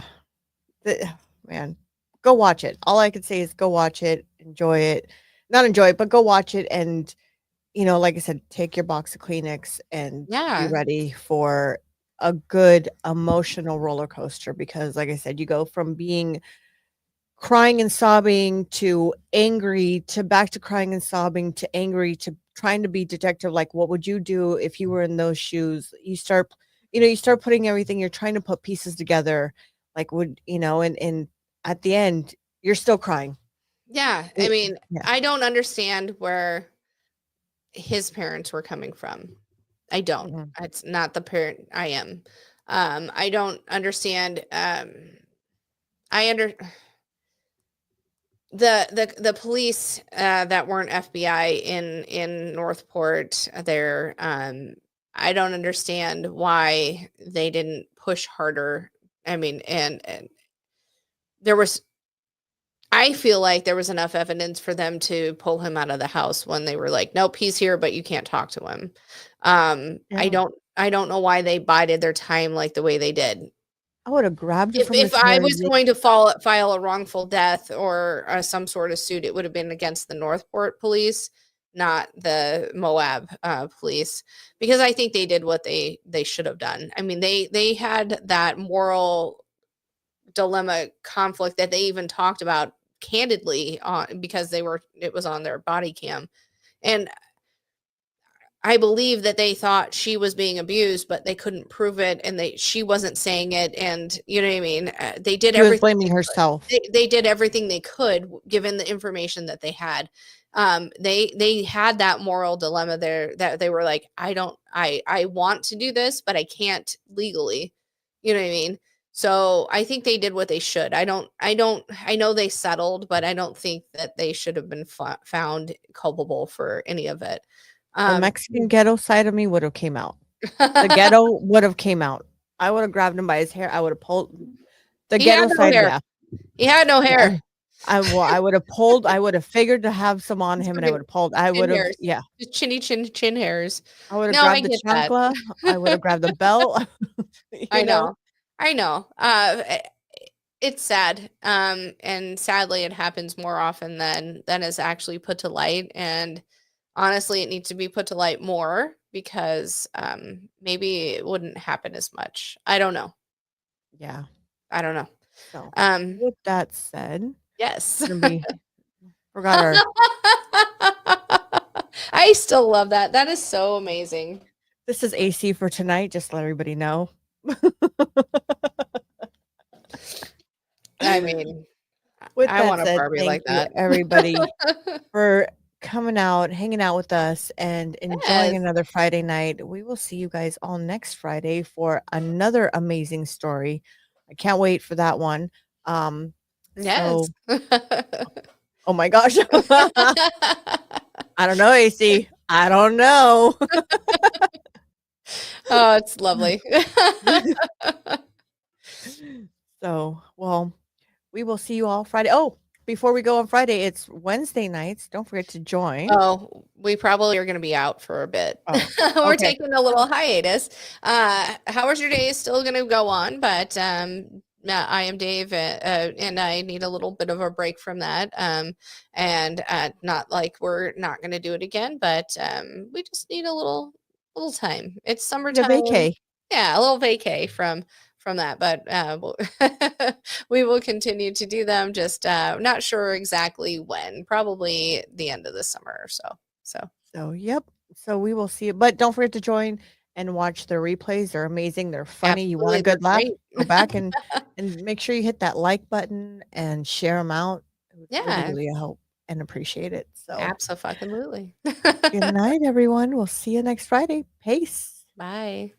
man, go watch it. All I can say is go watch it, enjoy it. Not enjoy it, but go watch it and, like I said, take your box of Kleenex and be yeah. ready for a good emotional roller coaster because, like I said, you go from being crying and sobbing to angry to back to crying and sobbing to angry to trying to be detective. Like, what would you do if you were in those shoes? You start putting everything, you're trying to put pieces together. Like, and at the end, you're still crying. Yeah. I mean, Yeah. I don't understand where his parents were coming from. I don't. Mhm. It's not the parent I am. I don't understand. The police that weren't FBI in Northport there. I don't understand why they didn't push harder. I mean, and there was. I feel like there was enough evidence for them to pull him out of the house when they were like, "Nope, he's here, but you can't talk to him." I Yeah. don't know why they bided their time like the way they did. I would have grabbed him from If his I hair. was going to file a wrongful death or some sort of suit, it would have been against the Northport police, not the Moab police, because I think they did what they should have done. I mean, they had that moral dilemma conflict that they even talked about candidly on because it was on their body cam, and I believe that they thought she was being abused, but they couldn't prove it, and she wasn't saying it, and you know what I mean. They did She was everything. blaming herself. They did everything they could, given the information that they had. They had that moral dilemma there that they were like, I want to do this, but I can't legally. You know what I mean? So I think they did what they should. I know they settled, but I don't think that they should have been found culpable for any of it. The Mexican ghetto side of me would have came out. The ghetto would have came out. I would have grabbed him by his hair. I would have pulled the He ghetto had no side. hair. Yeah, He had no hair. I would have pulled. I would have figured to have some on him, and I would have pulled. I would have, hairs. yeah. Just chinny chin hairs. I would have No, I grabbed the get that. chancla. I would have grabbed the belt. I know. It's sad. And sadly, it happens more often than is actually put to light. And honestly, it needs to be put to light more because maybe it wouldn't happen as much. I don't know. Yeah, I don't know. so with that said, Yes. forgot our. I still love that. That is so amazing. This is AC for tonight. Just to let everybody know. I mean, With I that want a said, Barbie thank like you, that. everybody, for coming out, hanging out with us, and enjoying Yes. another Friday night. We will see you guys all next Friday for another amazing story. I can't wait for that one. Yes. So, oh my gosh. I don't know, AC. I don't know. Oh, it's lovely. So, well, we will see you all Friday. Oh, before we go on Friday, it's Wednesday nights. Don't forget to join. Oh, we probably are going to be out for a bit. Oh, We're okay. taking a little hiatus. How was your day is still going to go on, but I am Dave, and I need a little bit of a break from that. And not like we're not going to do it again, but we just need a little time. It's The summertime. vacay. Yeah, a little vacay from that, but we will continue to do them. Just not sure exactly when. Probably the end of the summer or so. So, yep. So we will see it. But don't forget to join and watch the replays. They're amazing. They're funny. You want a Absolutely, they're good laugh? great. Go back and make sure you hit that like button and share them out. It would Yeah. really help and appreciate it. So, Absolutely. good night, everyone. We'll see you next Friday. Peace. Bye.